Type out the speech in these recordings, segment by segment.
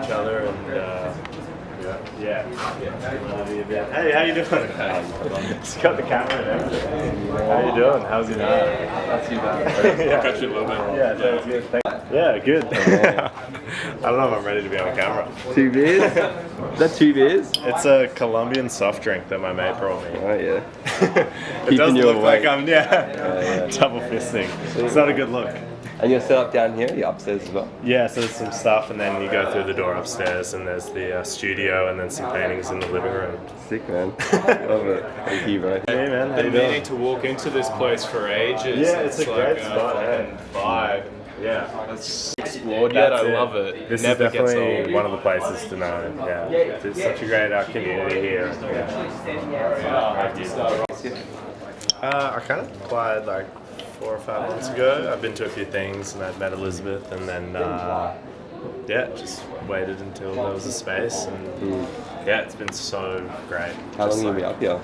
each other and yeah. Hey, how you doing? Just got the camera and everything. How you doing? How's your night? Not too bad. Yeah. Catch you a little bit. Yeah, sounds good. Yeah, good. I don't know if I'm ready to be on camera. 2 beers? Is that 2 beers? It's a Colombian soft drink that my mate brought me. Oh yeah. It does you look awake. like I'm double fisting. It's not a good look. And you're set up down here? You're upstairs as well? Yeah, so there's some stuff, and then you go through the door upstairs, and there's the studio, and then some paintings in the living room. Sick, man. Love it. Thank you, bro. Hey, man. How you Been doing? meaning to walk into this place for ages. Yeah, it's a great like, spot, and vibe. Yeah. It's explored yet. That's I it. love it. This Never is definitely gets old. one of the places to know. Yeah, it's such a great community here. I kind of applied like 4 or 5 months ago. I've been to a few things, and I've met Elizabeth, and then just waited until there was a space, and it's been so great. How long have you been up here?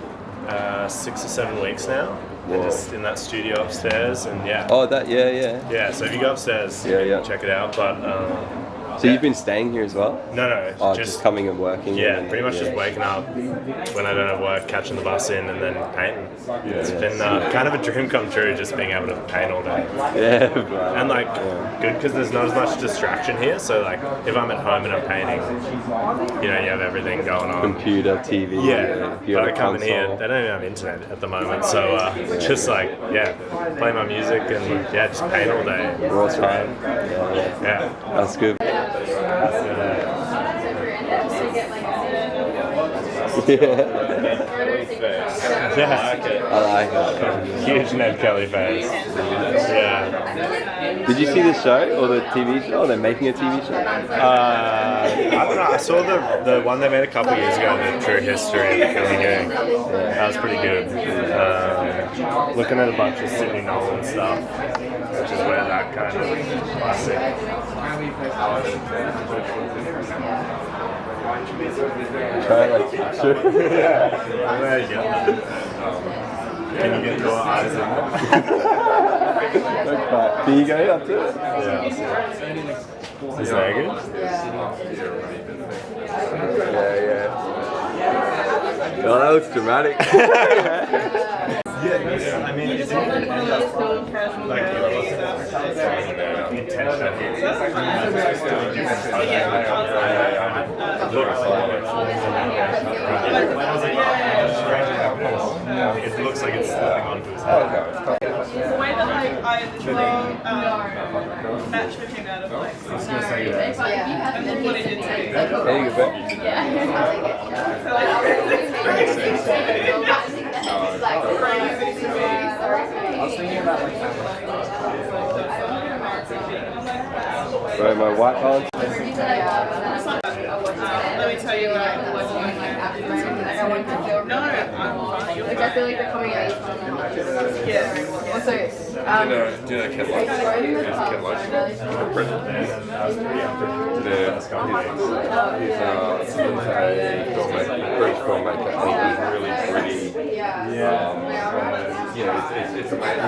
6 or 7 weeks now. Whoa. And just in that studio upstairs, and Oh, that, yeah. yeah. So if you go upstairs, you can check it out. But So you've been staying here as well? no, Oh, just coming and working? Yeah, and, pretty much just waking up when I don't have work, catching the bus in, and then painting. It's been kind of a dream come true, just being able to paint all day. Yeah, bro. And like, good because there's not as much distraction here. So like, if I'm at home and I'm painting, you have everything going on. Computer, TV. Yeah, you but got I a come in here, console. they don't even have internet at the moment, so just like, play my music and just paint all day. Raw time. Yeah. That's good. Yeah. I like it. Huge Ned Kelly face. Yeah. Did you see the show or the TV show? They're making a TV show? I don't know. I saw the one they made a couple years ago, the True History of the Killing Gang. That was pretty good. Looking at a bunch of Sydney Nolan stuff, which is where that kind of classic. Try like capture. Yeah. There you go. Can you get your eyes in there? Do you go up to it? Yeah. Is that good? Yeah. Oh, that looks dramatic. Yeah, I mean, it didn't end up like it It looks like it's slipping onto his head. The way that like I originally matched with him out of like and then what he did to me. There you go. Right, my white balance. Let me tell you what I'm working on. No, I'm fine. You're I feel like they're coming out. yeah. Also, Do you know Ken Loach? Ken Loach? He's a British filmmaker. I think he's really pretty. It's amazing.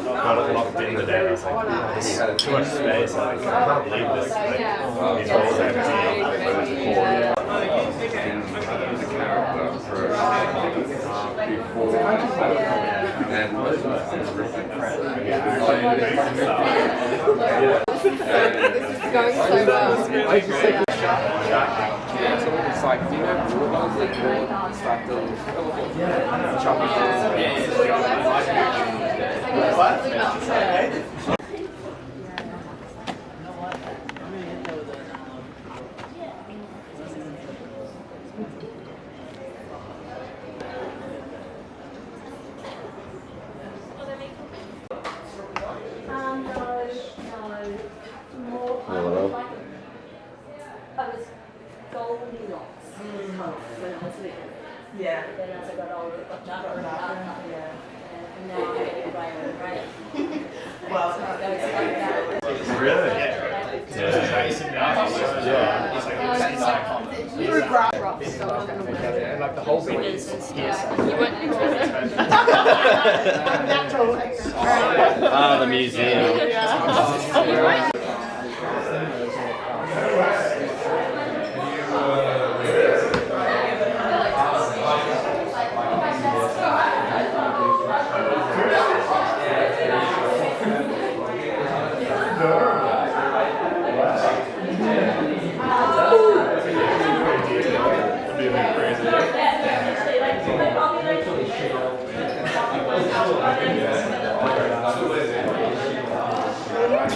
Got it locked in the day. I was like, this is too much space. I can't believe this. Like, these walls empty. going so well. It's like, do you know Broadway? It's like the choppy Yeah. Then as I got older, it got darker and darker. Yeah. And now I'm getting brighter and brighter. Well, Really? You were rough, so I'm not going to win. like the whole thing. You weren't interested. The museum.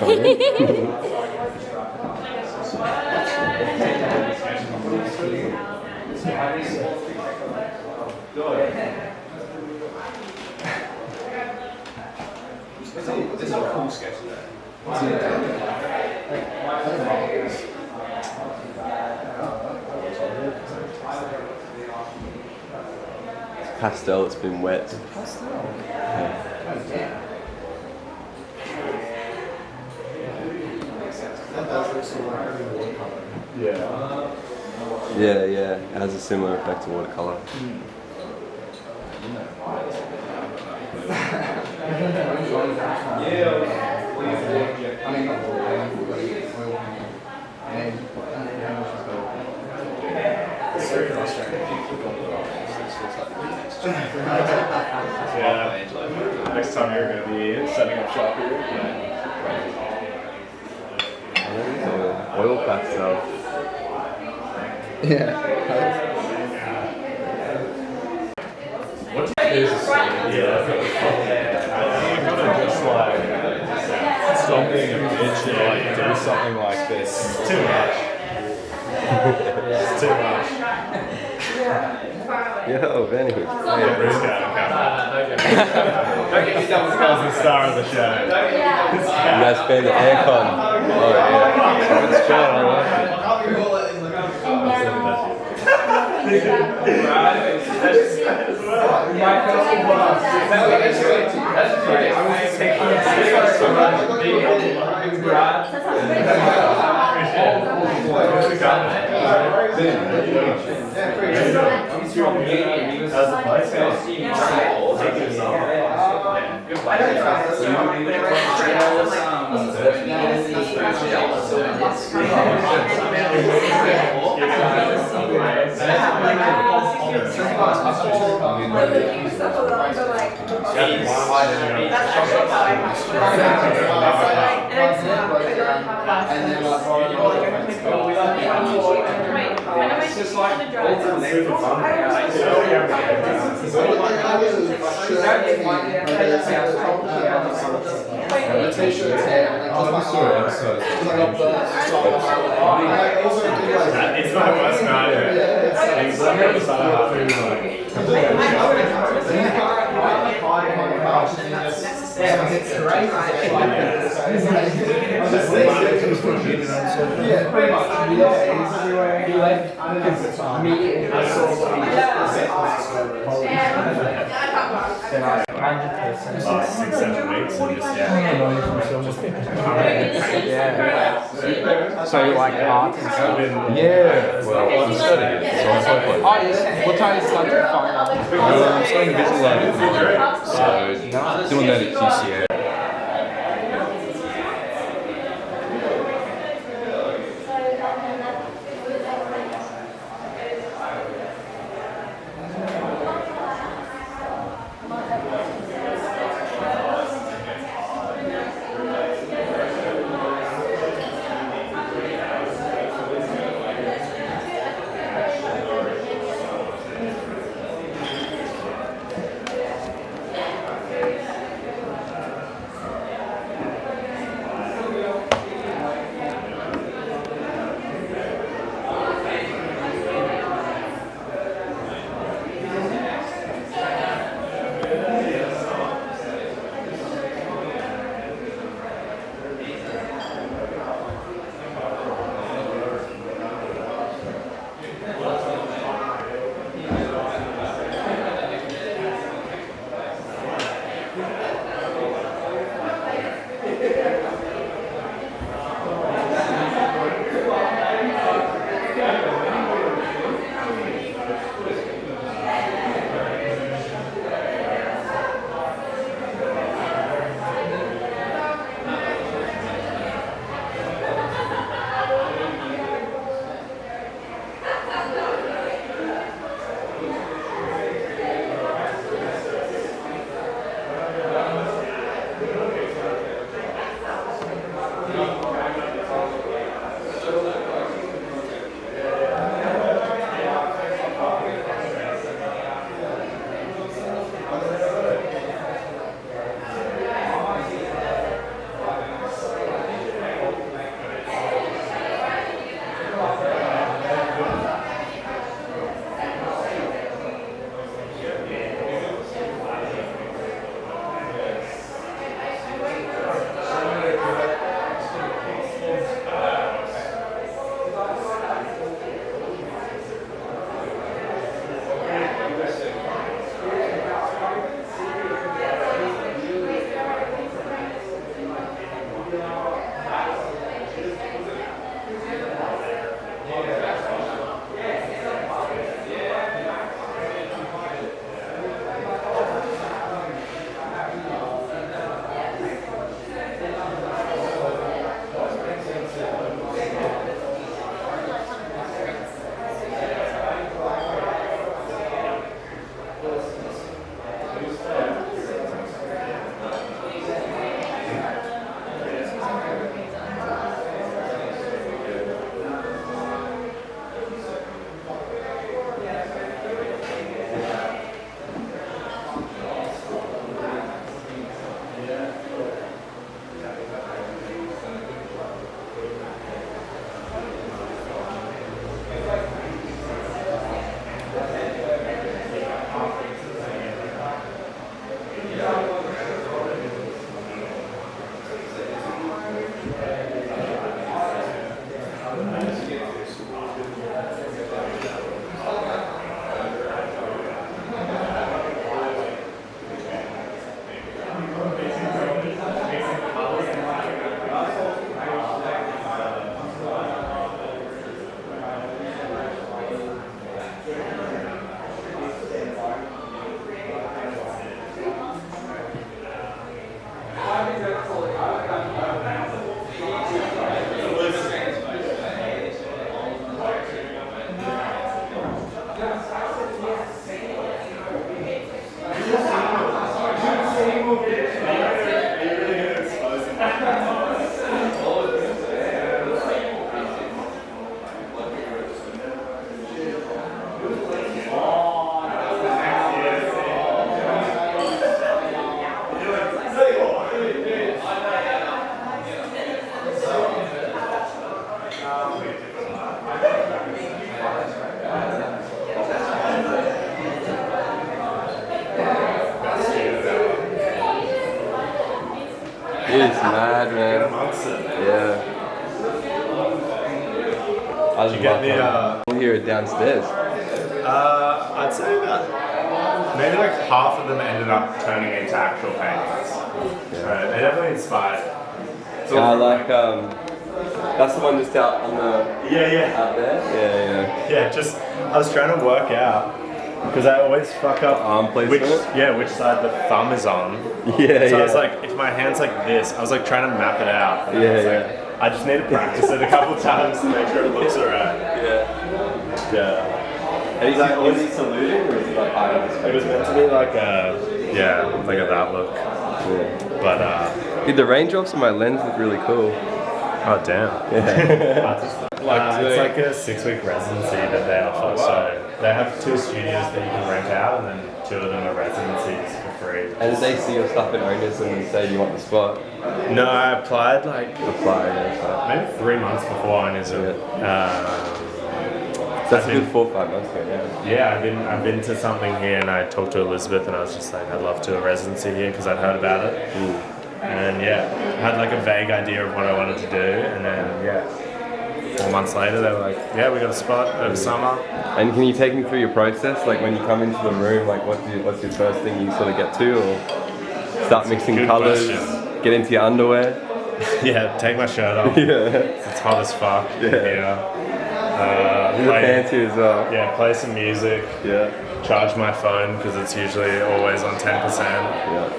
This is a cool sketch there. Pastel, it's been wet. Yeah, yeah, it has a similar effect to watercolour. Yeah. Next time you're going to be setting up shop here. Oil pastel. Yeah. Yeah. You gotta just like stop being a bitch and like do something like this. It's too much. It's too much. Yo, Benny. Yeah, Bruce got a camera. This guy's the star of the show. You guys paying the aircon. Oh yeah. It's fun, I like It's my worst nightmare. Last 6-7 weeks and just So you like art and stuff? yeah. Well, I'm studying, so I'm hoping. Oh, yes. What time is starting to find out? I'm studying visual art at Brisbane, so doing that at QCA. It's mad, Get man. amongst it. Yeah. I just You get love the, we'll hear it downstairs. I'd say that maybe like half of them ended up turning into actual paintings. So they definitely inspired. So Yeah, I like that's the one just out on the yeah. out there. Yeah. Yeah, just I was trying to work out because I always fuck up Arm placement? which side the thumb is on. Yeah, So I was like, if my hand's like this, I was like trying to map it out. And I was like, I just need to practice it a couple times to make sure it looks alright. Yeah. And he's like, was he saluting or is he like eyeing his It was meant to be like a that look. Yeah. But Dude, the raindrops on my lens look really cool. oh damn. It's like a 6-week residency that they offer. So they have 2 studios that you can rent out, and then 2 of them are residencies for free. And did they see your stuff in Owners and say, do you want the spot? No, I applied like Apply, yeah. maybe 3 months before Onism. That's a good 4 or 5 months ago, yeah. Yeah, I've been to something here, and I talked to Elizabeth, and I was just like, I'd love to do a residency here because I'd heard about it. And yeah, I had like a vague idea of what I wanted to do, and then 4 months later they were like, yeah, we got a spot over summer. And can you take me through your process? Like when you come into the room, like what's your first thing you sort of get to, or start mixing good colours, question. get into your underwear? Yeah, take my shirt off. Yeah. It's hot as fuck. Yeah. Fancy as well. Yeah, play some music. Yeah. Charge my phone because it's usually always on 10%. Yeah.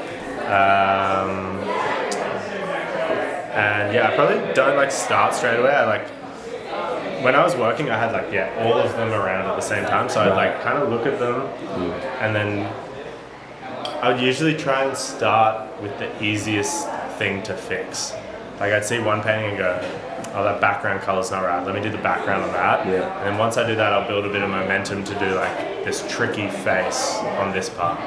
And yeah, I probably don't like start straight away. I like when I was working, I had like all of them around at the same time. So I'd like kind of look at them, and then I would usually try and start with the easiest thing to fix. Like I'd see one painting and go, oh, that background color's not right. Let me do the background on that. Yeah. And then once I do that, I'll build a bit of momentum to do like this tricky face on this part.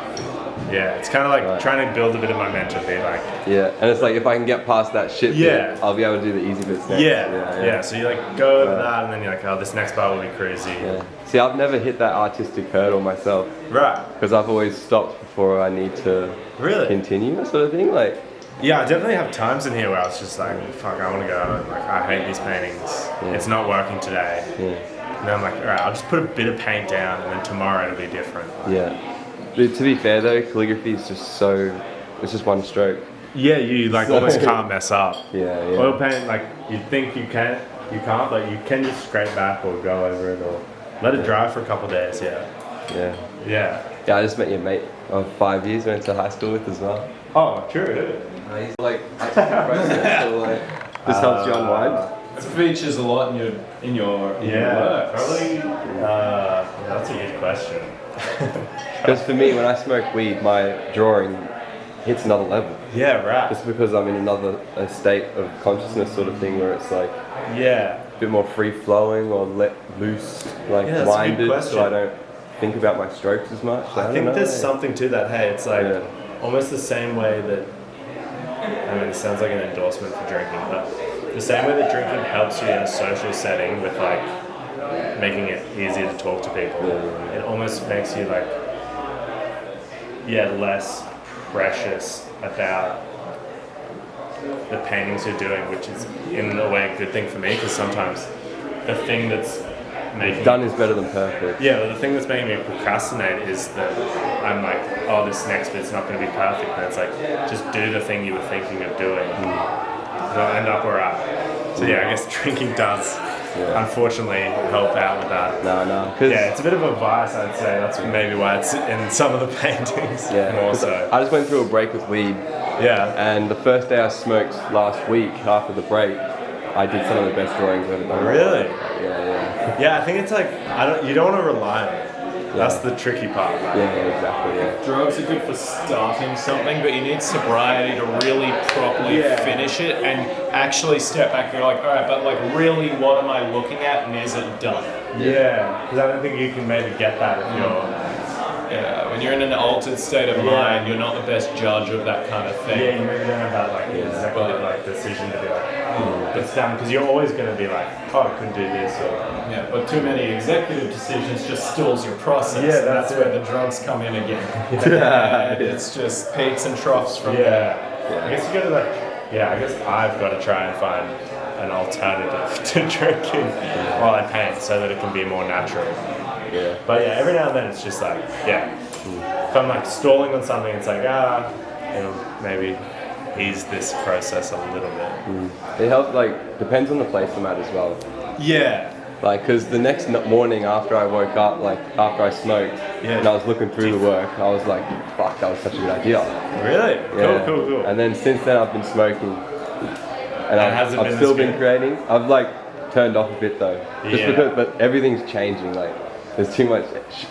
Yeah, it's kind of like trying to build a bit of momentum. Be like, Yeah, and it's like if I can get past that shit Yeah. bit, I'll be able to do the easy bits next. yeah. So you like go over that, and then you're like, oh, this next part will be crazy. Yeah. See, I've never hit that artistic hurdle myself Right. because I've always stopped before I need to Really? continue, sort of thing. Like, Yeah, I definitely have times in here where I was just like, fuck, I want to go. Like, I hate these paintings. It's not working today. yeah, And then I'm like, all right, I'll just put a bit of paint down, and then tomorrow it'll be different. yeah. Dude, to be fair though, calligraphy is just it's just one stroke. Yeah, you like almost can't mess up. Yeah. Oil paint, like you think you can't, but you can just scrape back or go over it or let it dry for a couple of days. Yeah. Yeah, I just met your mate of 5 years, went to high school with as well. Oh, true. He's like artistic process, so like just helps you unwind. It features a lot in your work. Probably. That's a good question. Because for me, when I smoke weed, my drawing hits another level. Yeah, right. Just because I'm in a state of consciousness sort of thing where it's like Yeah. a bit more free flowing or let loose, like Yeah, that's a good minded, question. so I don't think about my strokes as much. I think there's something to that. Hey, it's like Yeah. almost the same way that, I mean, it sounds like an endorsement for drinking, but the same way that drinking helps you in a social setting with like making it easier to talk to people, it almost makes you like, less precious about the paintings you're doing, which is in a way a good thing for me, because sometimes the thing that's making Done is better than perfect. Yeah, well, the thing that's making me procrastinate is that I'm like, oh, this next bit's not going to be perfect. And it's like, just do the thing you were thinking of doing. And I'll end up alright. So yeah, I guess drinking does, unfortunately, help out with that. No. Yeah, it's a bit of a vice, I'd say. That's maybe why it's in some of the paintings more so. I just went through a break with weed, Yeah. and the first day I smoked last week after the break, I did some of the best drawings I've ever done. Really? Yeah. Yeah, I think it's like, you don't want to rely on it. That's the tricky part. Right? Yeah, exactly. Yeah. Drugs are good for starting something, but you need sobriety to really properly finish it and actually step back and go like, all right, but like really what am I looking at and is it done? Yeah, because I don't think you can maybe get that if you're... Yeah, when you're in an altered state of mind, you're not the best judge of that kind of thing. Yeah, you maybe don't have that like executive like decision to be like, it's done, because you're always going to be like, oh, I couldn't do this. Or... Yeah, but too many executive decisions just stalls your process. Yeah, and that's it. where the drugs come in again. It's just peaks and troughs from there. I guess you got to like yeah, I guess I've got to try and find an alternative to drinking while I paint so that it can be more natural. Yeah. But yeah, every now and then it's just like, yeah, if I'm like stalling on something, it's like, it'll maybe ease this process a little bit. It helps, like, depends on the place I'm at as well. Yeah. Like, because the next morning after I woke up, like, after I smoked, and I was looking through the work, I was like, fuck, that was such a good idea. Really? Yeah. Cool. And then since then I've been smoking. And I've still been creating. I've, like, turned off a bit though. Just because, but everything's changing, like, there's too much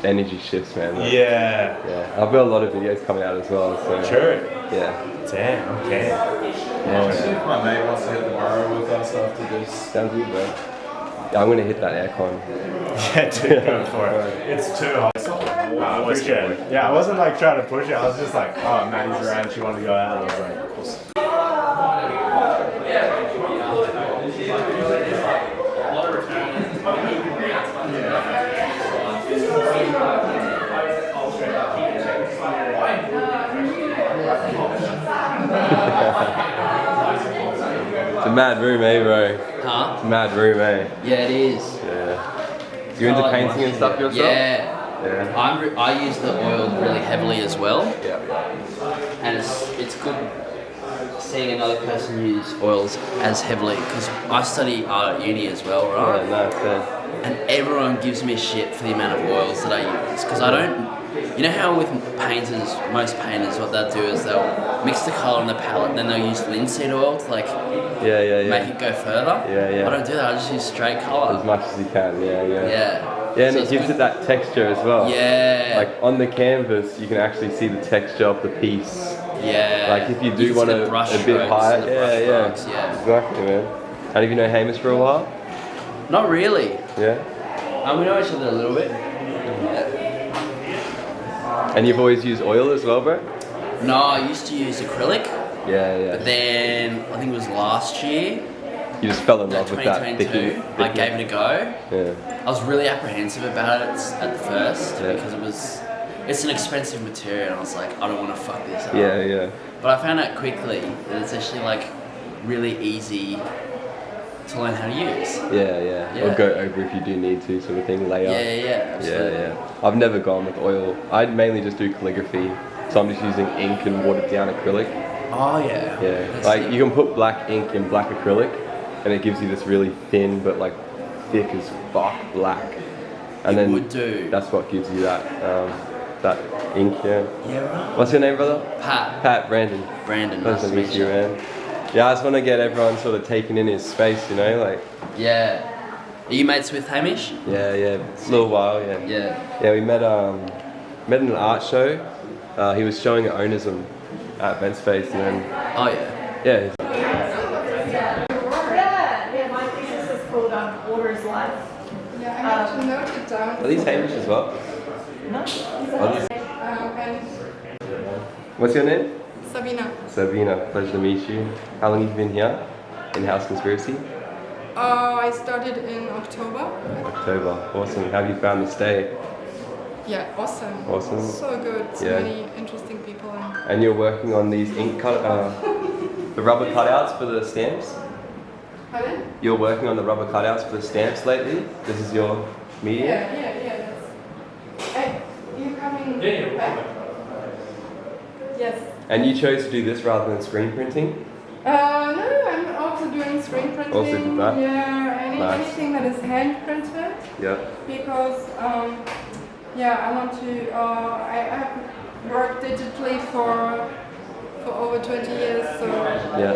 energy shifts, man. Like, Yeah. I've got a lot of videos coming out as well, so. True. Yeah. Damn, okay. I'll see if my mate wants to hit the borough with us after this. Sounds good, bro. Yeah, I'm gonna hit that aircon. Yeah, dude, go for it. It's too hot. Appreciate it. Yeah, I wasn't like trying to push it. I was just like, oh, Maddie's around. She wanted to go out. I was like, cool. It's a mad room, eh, bro? Huh? It's a mad room, eh? Yeah, it is. Yeah. You into like painting and stuff yourself? Yeah. Yeah. I use the oil really heavily as well, Yeah. and it's good seeing another person use oils as heavily because I study art at uni as well, right? Yeah, no, fair. And everyone gives me shit for the amount of oils that I use because I don't. You know how with painters, most painters, what they'll do is they'll mix the colour in the palette and then they'll use linseed oil to like make it go further. Yeah. I don't do that. I just use straight colour. As much as you can, yeah. Yeah, And so it it's gives good. it that texture as well. Yeah. Like on the canvas, you can actually see the texture of the piece. Yeah. Like if you do can want see the a brush bit strokes, higher, the brush strokes, yeah. Exactly, man. And have you known Hamish for a while? Not really. Yeah. We know each other a little bit. And you've always used oil as well, bro? No, I used to use acrylic, Yeah. but then I think it was last year, You just fell in love with that 2022, I gave it a go. Yeah. I was really apprehensive about it at first Yeah. because it's an expensive material and I was like, I don't want to fuck this up. Yeah. But I found out quickly that it's actually like really easy to learn how to use. Yeah. Or go over if you do need to, sort of thing, layout. Yeah, absolutely. Yeah. I've never gone with oil. I mainly just do calligraphy, so I'm just using ink and watered down acrylic. Oh yeah. Yeah, That's like it. you can put black ink in black acrylic, and it gives you this really thin but like thick as fuck black. And then would do. that's what gives you that ink. Yeah. Yeah, right. What's your name, brother? Pat. Brandon. Brandon. Nice to meet you, man. Yeah, I just want to get everyone sort of taken in his space, you know, like. Yeah. Are you mates with Hamish? Yeah. It's a little while, yeah. Yeah. We met in an art show. He was showing Onism at Vent Space, and then Oh yeah. yeah. Yeah, my thesis is called Water is Life. Yeah, I have to note it down. Are these Hamish as well? No? Are these- And What's your name? Sabina. Sabina, pleasure to meet you. How long have you been here in House Conspiracy? I started in October. October. Awesome. How have you found the stay? Yeah, awesome. Awesome. So good. So Yeah. many interesting people. And you're working on these ink the rubber cutouts for the stamps? Pardon? You're working on the rubber cutouts for the stamps lately? This is your medium? Yeah. Hey, you coming back? Yes. And you chose to do this rather than screen printing? No, I'm also doing screen printing. Also did that? Yeah, Nice. anything that is hand printed. Yep. Because I want to. I have worked digitally for over 20 years, so Yeah.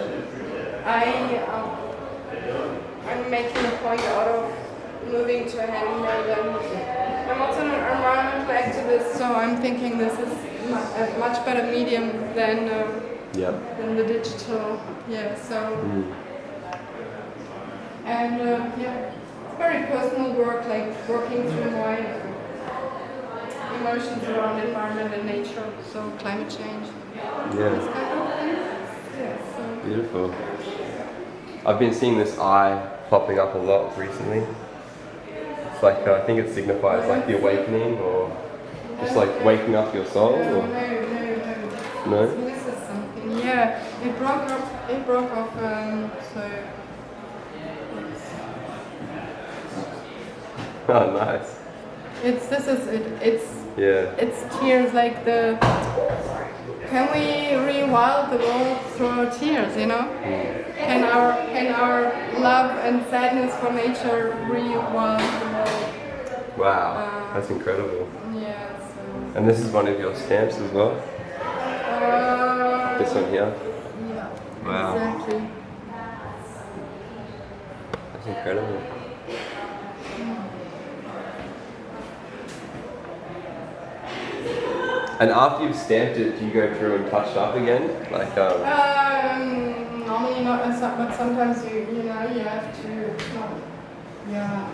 I'm making a point out of moving to handmade, and I'm also an environmental activist, so I'm thinking this is a much better medium than Yep. the digital. Yeah. So. And very personal work, like working through my emotions around environment and nature, so climate change. Yeah. This kind of thing. Yeah, so. Beautiful. I've been seeing this eye popping up a lot recently. It's like, I think it signifies like the awakening or just like waking up your soul. No, Or, no. no? This is something. Yeah, it broke up it broke off, so Oh, nice. it's Yeah. it's tears like the. Can we rewild the world through our tears? You know? Can our love and sadness for nature rewild the world? Wow, that's incredible. Yeah. So, And this is one of your stamps as well? This one here? Yeah. Wow. Exactly. That's incredible. And after you've stamped it, do you go through and touch it up again? Like, Normally not, but sometimes you know you have to. Yeah.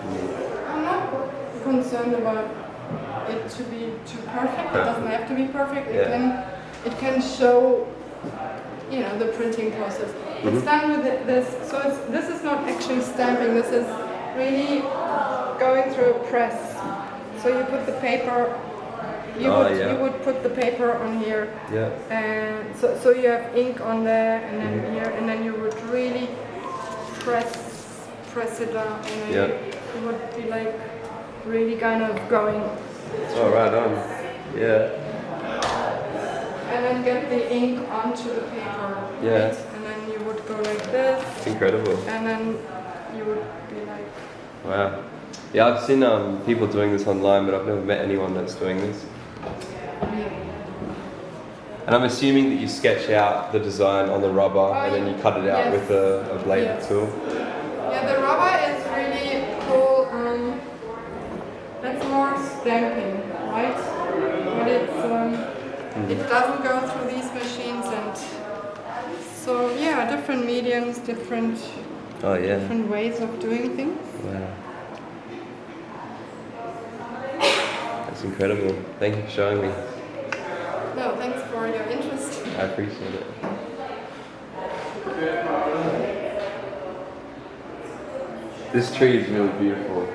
I'm not concerned about it to be too perfect. It doesn't have to be perfect. It can show, you know, the printing process. It's done with this. So this is not actually stamping. This is really going through a press. So you put the paper. You would put the paper on here, and so you have ink on there, and then here, and then you would really press it down, and then it would be like really kind of going. Oh, right on. Yeah. And then get the ink onto the paper. Yeah. Right? And then you would go like this. It's incredible. And then you would be like. Wow. Yeah, I've seen people doing this online, but I've never met anyone that's doing this. And I'm assuming that you sketch out the design on the rubber and then you cut it out with a blade tool. Yeah, the rubber is really cool. That's more stamping, right? But it doesn't go through these machines, and so yeah, different mediums, different ways of doing things. Wow. That's incredible. Thank you for showing me. No, thanks for your interest. I appreciate it. This tree is really beautiful.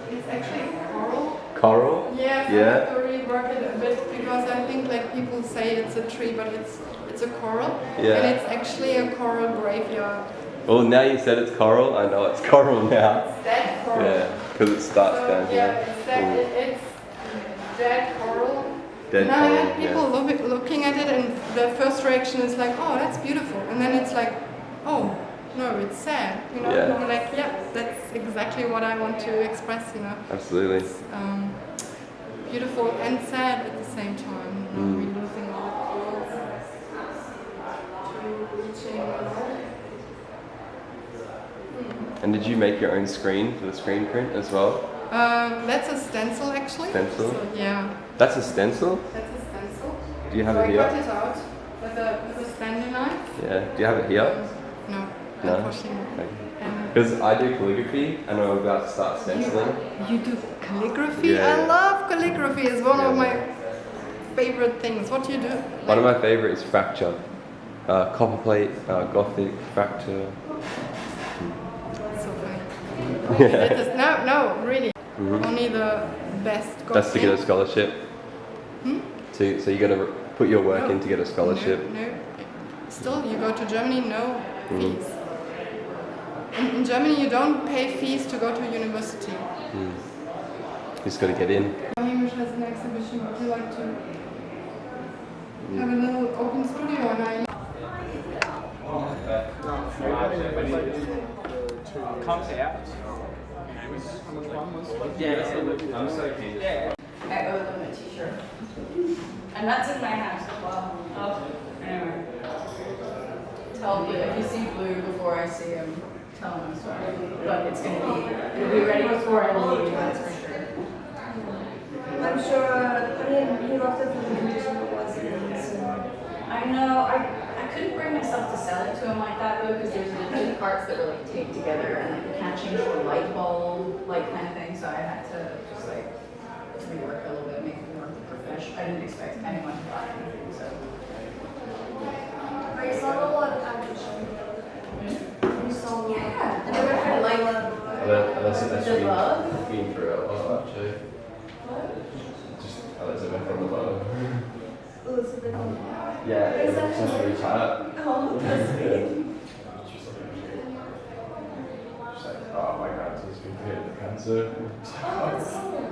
It's actually coral. Coral? Yeah, so I have to rework it a bit because I think like people say it's a tree, but it's a coral. Yeah. And it's actually a coral graveyard. Well, now you said it's coral, I know it's coral now. It's dead coral. Yeah, because it starts down here. Yeah, it's dead coral. Dead and I coral, had people looking at it, and the first reaction is like, oh, that's beautiful. And then it's like, oh, no, it's sad. You know, Yeah. and I'm like, yeah, that's exactly what I want to express, you know. Absolutely. It's beautiful and sad at the same time. You know, we're losing all the colors to reaching. And did you make your own screen for the screen print as well? That's a stencil actually. Stencil? So, yeah. That's a stencil? That's a stencil. Do you have so it here? I cut it out with a Stanley knife. Yeah. Do you have it here? No. No? Unfortunately. Because I do calligraphy and I'm about to start stenciling. You do calligraphy? Yeah. I love calligraphy. It's one of my favorite things. What do you do? One of my favorite is fracture. Copperplate, Gothic, fracture. So funny. No, really. Only the best. That's to get a scholarship. So you got to put your work in to get a scholarship. No. Still, you go to Germany, no fees. In Germany, you don't pay fees to go to university. You just got to get in. Hamish has an exhibition. Would you like to have a little open studio? And I Comes out. I'm so keen. I owe them a t-shirt. And that's in my house as well. Oh, anyway. Tell me if you see Blue before I see him, tell him I'm sorry. But it'll be ready before I leave, that's for sure. I'm sure, he lost it from the condition it was in, so. I know, I couldn't bring myself to sell it to him like that though, because there's the parts that were like taped together and like you can't change the light bulb, like kind of thing, so I had to just like rework a little bit, make it more professional. I didn't expect anyone to buy anything, so. I saw a lot of action. You saw a lot. Yeah, and they were kind of like the bug. Been through a lot actually. Just Elizabeth on the bottom. Elizabeth. Yeah, it's actually really tight. Oh, that's sweet. cancer.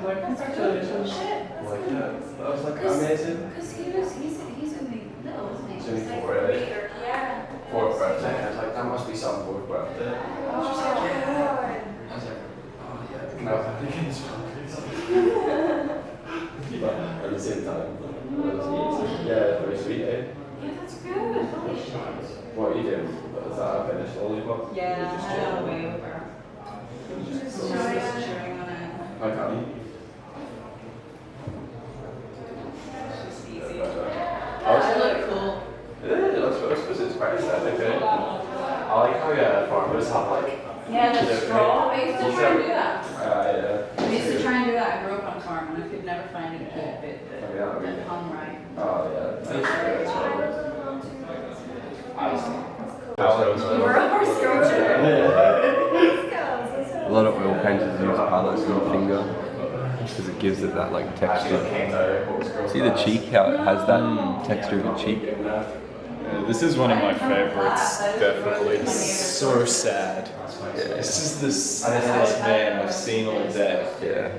Like, congratulations. Like, yeah, that was like amazing. Because he's only little, isn't he? He's only He's like 4, really. Yeah. 4th birthday. I was like, that must be some 4th birthday. I was like, oh yeah, can I have that again? But at the same time, it was easy. Yeah, very sweet, eh? Yeah, that's good. Holy shit. What are you doing? Was that a finished lollipop? Yeah, I had it way over. Just chewing on it. How come? It's just easy. I That look cool. Yeah, I suppose it's quite aesthetic, eh? I like how farmers have like... Yeah, the straw. I used to try and do that. Yeah. I used to try and do that. I grew up on a farm and I could never find a good bit that hung right. Oh yeah. That's good as well. You were a horse girl. A lot of oil painters use palettes and finger because it gives it that like texture. See the cheek, how it has that texture of a cheek? This is one of my favorites, definitely. It's so sad. Yeah. This is the saddest man I've seen all day. Yeah.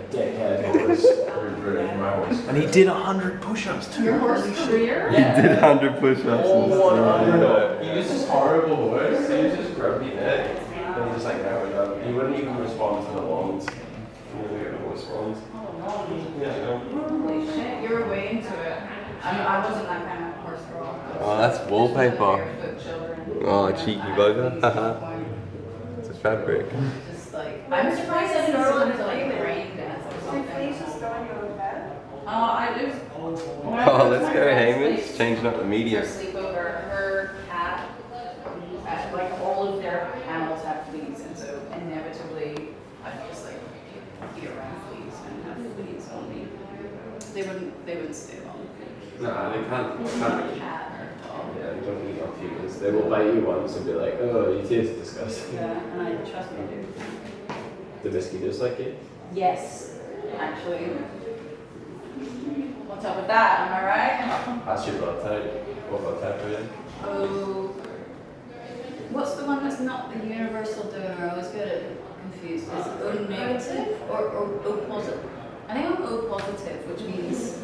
And he did 100 push-ups too. Your horse career? He did 100 push-ups. He was this horrible horse. He was just grumpy neck. And he just like never done. He wouldn't even respond to the lawns. He wouldn't get the horse lawns. Holy shit, you were way into it. I wasn't that kind of horse girl. Oh, that's wallpaper. Barefoot children. Oh, cheeky bugger. It's a fabric. Just like, I'm surprised that it's still into like rain dance or something. I just. Oh, let's go, Hamish. Changing up the media. For sleepover, her cat, like all of their animals have fleas, and so inevitably I just like be around fleas and have fleas on me. They wouldn't stay long. No, they can't. A cat or a dog. Yeah, they don't eat on humans. They will bite you once and be like, oh, you taste disgusting. Yeah, and I trust me, dude. The mosquitoes like it? Yes, actually. What's up with that? Am I right? That's your blood type. What blood type are you? Oh, what's the one that's not the universal donor? I always get confused. Is it O negative or O positive? I think I'm O positive, which means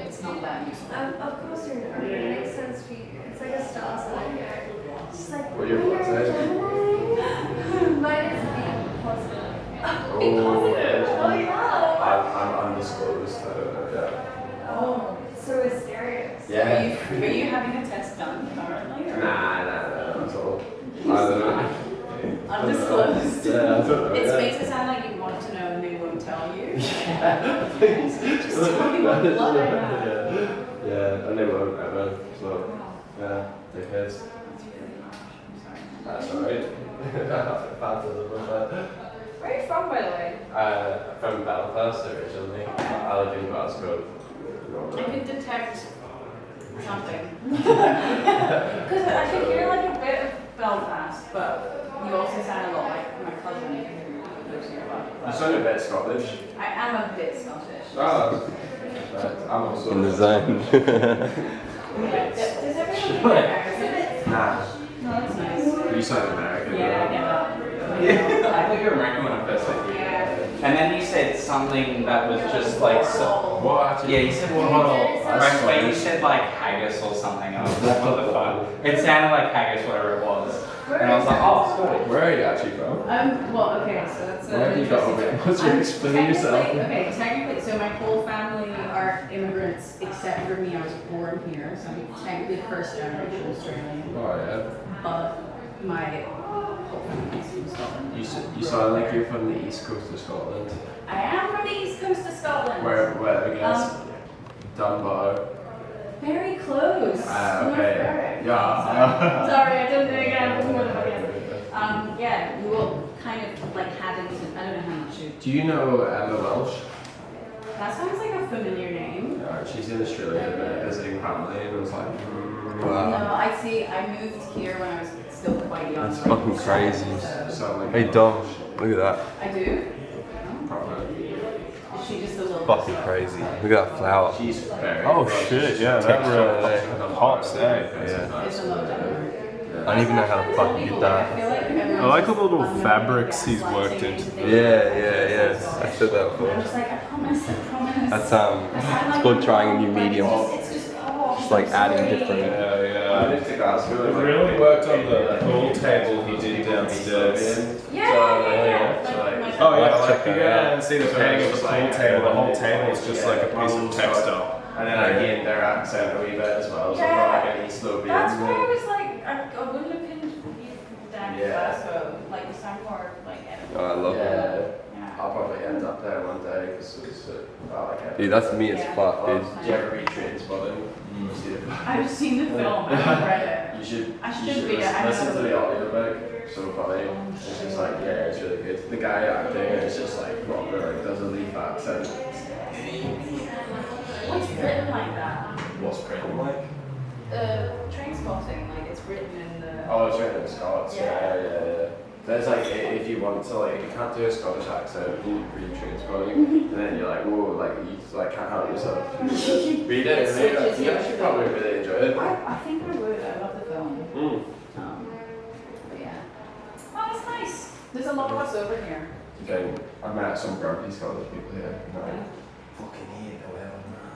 it's not that useful. Of course you're not. It makes sense for you. It's like a star sign. It's just like, What your blood type? mine is B positive. Oh, Oh yeah. I'm undisclosed. I don't know, yeah. Oh, so mysterious. Yeah. Are you having a test done currently? Or? Nah, that's all. I don't know. Undisclosed. Yeah, I don't know. It Yeah. makes it sound like you want to know and they won't tell you. Yeah, please. Just tell me what blood I have. Yeah, and they won't ever. So, yeah, take it. That's alright. Where are you from, by the way? From Belfast originally. I live in Glasgow. I can detect something. Because I can hear like a bit of Belfast, but you also sound a lot like my cousin who lives nearby. You sound a bit Scottish. I am a bit Scottish. Oh, right. I'm also In the zone. Does everyone speak American? Nah. No, that's nice. You sound American. Yeah, I get that. I thought you were American when I first met you. Yeah. And then you said something that was just like so. What? Yeah, you said what? Right, but you said like haggis or something. I was like, what the fuck? It sounded like haggis, whatever it was. And I was like, oh, sorry. Where are you actually from? Well, okay, so that's Where have you got over? What's your explain yourself? Okay, technically, so my whole family are immigrants except for me. I was born here, so I'm technically first generation Australian. Oh yeah. But my whole family is from Scotland. You sound like you're from the east coast of Scotland. I am from the east coast of Scotland. Where I guess Dunbar. Very close. Okay. North Berwick. Yeah. Sorry, I didn't think I had more than yeah, you will kind of like Haddington. I don't know how much you. Do you know Emma Welsh? That sounds like a familiar name. Yeah, she's in Australia visiting family and I was like, No, I see. I moved here when I was still quite young. That's fucking crazy. sound like Hey Dom, look at that. I do. Probably. Is she just a little? Fucking crazy. Look at that flower. She's very Oh shit, yeah, that really pops out. Yeah. It's a little different. I don't even know how the fuck he did that. I like all the little fabrics he's worked into. Yeah. I said that before. That's it's called trying a new medium. Just like adding different. Yeah. He really worked on the pool table he did downstairs. Oh yeah, like if you go down and see the painting of the pool table, the whole table is just like a piece of textile. And then again, their accent a wee bit as well, so Yeah. not like any slow beats. That's why I was like, I wouldn't have pinned you down to Glasgow, like you sound more like Oh, I love it. I'll probably end up there one day because it's Dude, that's me as fuck, dude. Do you ever read Trainspotting? I've seen the film, I haven't read it. You should. I You should read it. I listen to know. the audiobook. So funny. It's just like it's really good. The guy acting is just like proper, like does a leaf accent. What's written like that? What's Britain like? Trainspotting, like it's written in the. Oh, it's written in Scots. Yeah. There's like if you want to like if you can't do a Scottish accent, you read Trainspotting, and then you're like whoa, like you just, like can't help yourself. Read it, and you should probably really enjoy it. I think I would. I love the film. But yeah. Oh, that's nice. There's a lot of us over here. Okay, I met some grumpy Scottish people here. Fucking hate the weather.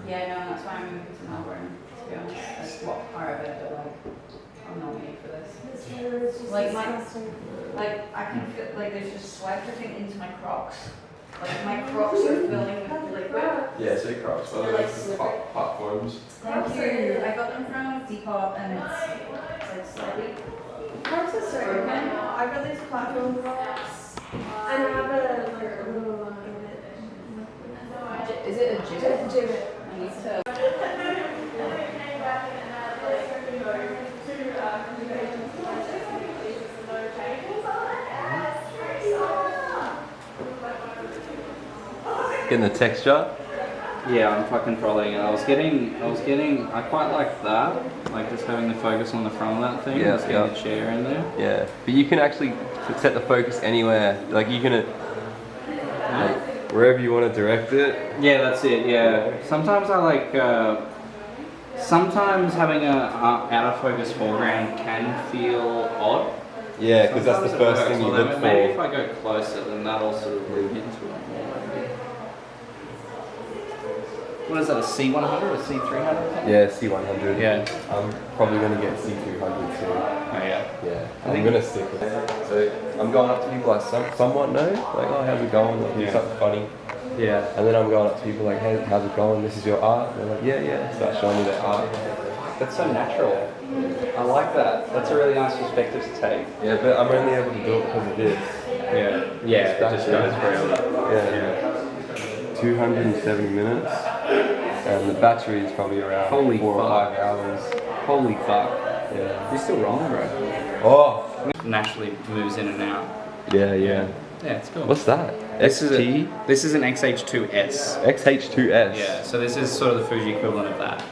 Yeah, no, that's why I'm moving to Melbourne. To be honest, that's what part of it. But like, I'm not made for this. Like I can feel like there's just sweat dripping into my Crocs. Like my Crocs are filling with liquid. Yeah, so Crocs, well, They're like like slippery. platforms. Thank you. I got them from Depop and it's like slightly. Crocs are so good. I got these platform Crocs and I have a little Is it a jibbit? Jibbit. I need to. Getting the texture. Yeah, I'm fucking following it. I quite like that. Like just having the focus on the front of that thing. Yeah, just getting the chair in there. Yeah, but you can actually set the focus anywhere. Like you can, like, wherever you want to direct it. Yeah, that's it. Yeah. Sometimes I like. Sometimes having a out of focus foreground can feel odd. Yeah, because that's the Sometimes first it thing you works. look Well, maybe if for. I go closer, then that'll sort of move into it more. Maybe. What is that? A C100 or a C300? Yeah, C100. Yeah. I'm probably gonna get C200 too. Oh yeah. Yeah, I'm gonna stick with it. So I'm going up to people I somewhat know, like, oh, how's it going? Like, do something funny. Yeah. And then I'm going up to people like, hey, how's it going? This is your art. And they're like, yeah. Start showing me their art. That's so natural. I like that. That's a really nice perspective to take. Yeah, but I'm only able to do it because of this. Yeah, it just goes real. Yeah. 270 minutes. And the battery is probably around Holy 4 or fuck. 5 hours. Holy fuck. Yeah. You're still rolling, bro. Oh! Naturally moves in and out. Yeah. Yeah, it's cool. What's that? This is an XH2S. XH2S. Yeah, so this is sort of the Fuji equivalent of that.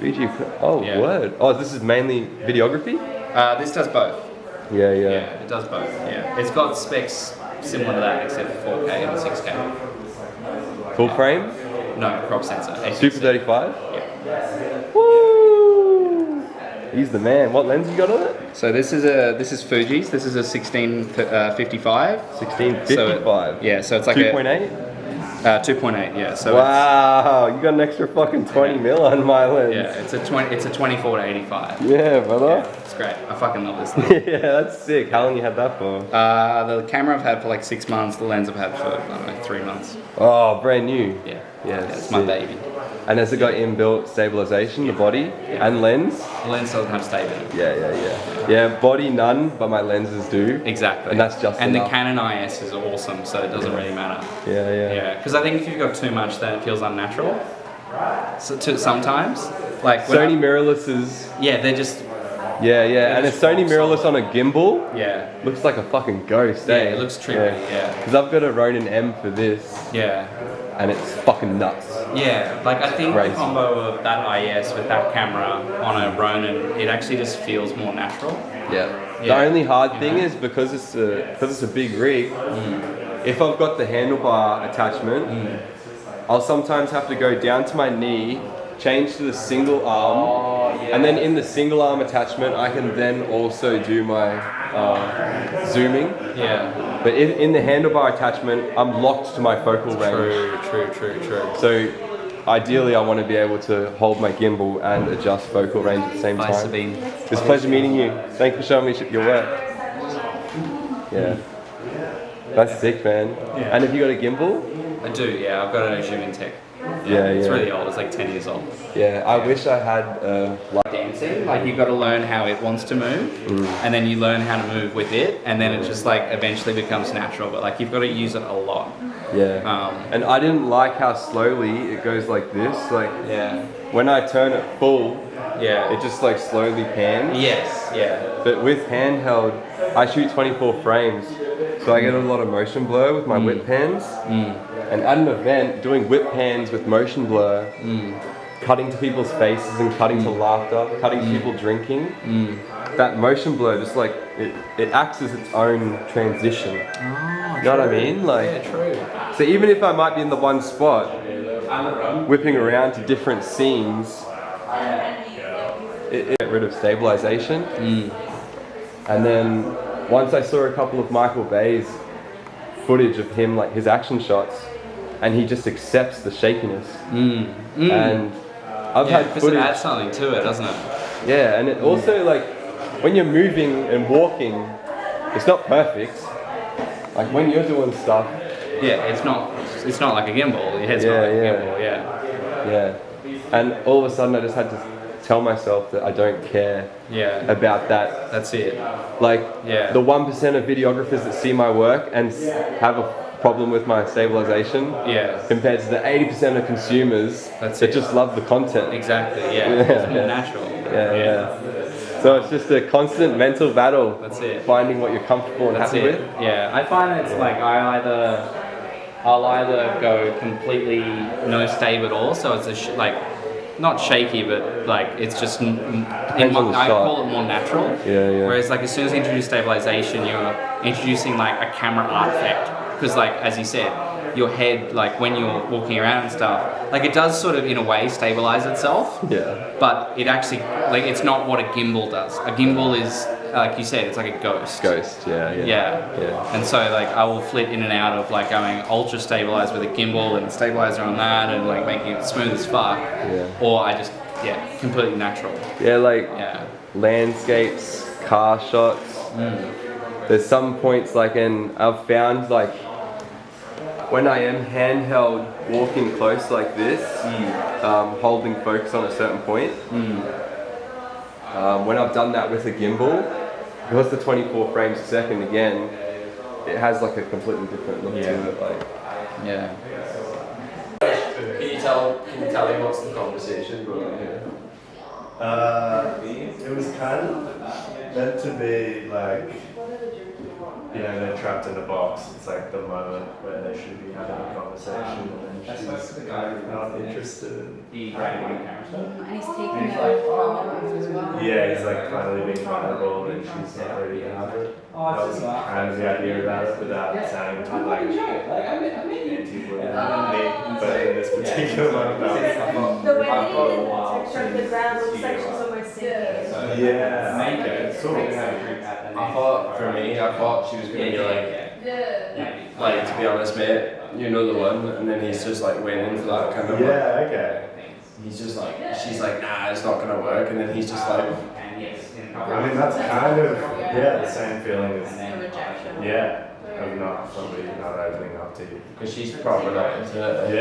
Fuji. Oh, Yeah. word. Oh, this is mainly videography? This does both. Yeah. Yeah, it does both. Yeah, it's got specs similar to that except for 4K and 6K. Full frame? No, crop sensor. Super 35? Yeah. Woo! He's the man. What lens you got on it? So this is Fuji's. This is a 1655. 1655. Yeah, so it's like 2.8? 2.8. Yeah. So wow, you got an extra fucking 20 mil on my lens. Yeah, it's a 24 to 85. Yeah, brother. Yeah, it's great. I fucking love this thing. Yeah, that's sick. How long you had that for? The camera I've had for like 6 months. The lens I've had for I don't know 3 months. Oh, brand new. Yeah. Yeah, It's my baby. And has it got inbuilt stabilization, the body and lens? The lens doesn't have stability. Yeah, body none, but my lenses do. Exactly. And that's just And enough. the Canon IS is awesome, so it doesn't really matter. Yeah. Yeah, because I think if you've got too much, then it feels unnatural. So sometimes, like Sony mirrorlesses. Yeah, they're just. Yeah, and a Sony mirrorless on a gimbal. Yeah. Looks like a fucking ghost. Yeah, it looks trippy. Yeah. Because I've got a Ronin M for this. Yeah. And it's fucking nuts. Yeah, like I think Crazy. the combo of that IS with that camera on a Ronin, it actually just feels more natural. Yeah. The only hard thing is because it's a big rig. If I've got the handlebar attachment, I'll sometimes have to go down to my knee, change to the single arm, And then in the single arm attachment, I can then also do my zooming. Yeah. But in the handlebar attachment, I'm locked to my focal range. True. So ideally, I want to be able to hold my gimbal and adjust focal range at the same Nice, time. Sabine. It's a pleasure meeting you. Thank you for showing me your work. Yeah. That's sick, man. Yeah. And have you got a gimbal? I do, yeah. I've got a zooming tech. Yeah. It's really old. It's like 10 years old. Yeah, I wish I had like dancing. Like you've got to learn how it wants to move, and then you learn how to move with it, and then it just like eventually becomes natural. But like you've got to use it a lot. Yeah. And I didn't like how slowly it goes like this. Like when I turn it full, it just like slowly pans. Yes. Yeah. But with handheld, I shoot 24 frames, so I get a lot of motion blur with my whip pans. And at an event, doing whip pans with motion blur, cutting to people's faces and cutting to laughter, cutting to people drinking, that motion blur just like, it acts as its own transition. You know what I mean? Like, true. So even if I might be in the one spot, whipping around to different scenes, it get rid of stabilization. And then once I saw a couple of Michael Bay's footage of him, like his action shots, and he just accepts the shakiness. And I've had because footage. it adds something to it, doesn't it? Yeah, and it also like when you're moving and walking, it's not perfect. Like when you're doing stuff. Yeah, it's not like a gimbal. Your head's not like a gimbal. Yeah. And all of a sudden, I just had to tell myself that I don't care about that. That's it. Like the 1% of videographers that see my work and have a problem with my stabilization compared to the 80% of consumers that just love the content. Exactly, it's more natural. So it's just a constant mental battle. That's it. Finding what you're comfortable and happy with. Yeah, I find it's like I'll either go completely no stave at all, so it's like not shaky, but like it's just I call it more natural. Whereas like as soon as you introduce stabilization, you're introducing like a camera artifact. Because like, as you said, your head, like when you're walking around and stuff, like it does sort of in a way stabilize itself. But it actually, like it's not what a gimbal does. A gimbal is, like you said, it's like a ghost. And so like I will flit in and out of like going ultra stabilized with a gimbal and stabilizer on that and like making it smooth as fuck. Or I just, completely natural. Landscapes, car shots. There's some points like, and I've found like, when I am handheld walking close like this, holding focus on a certain point, when I've done that with a gimbal, because the 24 frames a second again, it has like a completely different look to it. Like, Can you tell me what's the conversation going on here? It was kind of meant to be like, you know, they're trapped in a box. It's like the moment where they should be having a conversation, and then she's not interested in. And he's taking a prominent as well. Yeah, he's like finally being vulnerable, and she's not ready to have it. That was kind of the idea about it, without sounding too like anti-women, but in this particular one, no. The way they did the texture of the ground looks like she's almost sinking. Yeah, sort of. I thought she was gonna be like, to be honest, mate, you're another one, and then he's just like waiting for that kind of he's just like, she's like, nah, it's not gonna work, and then he's just like, I mean, that's kind of the same feeling as of not somebody not opening up to you, because she's proper not into it.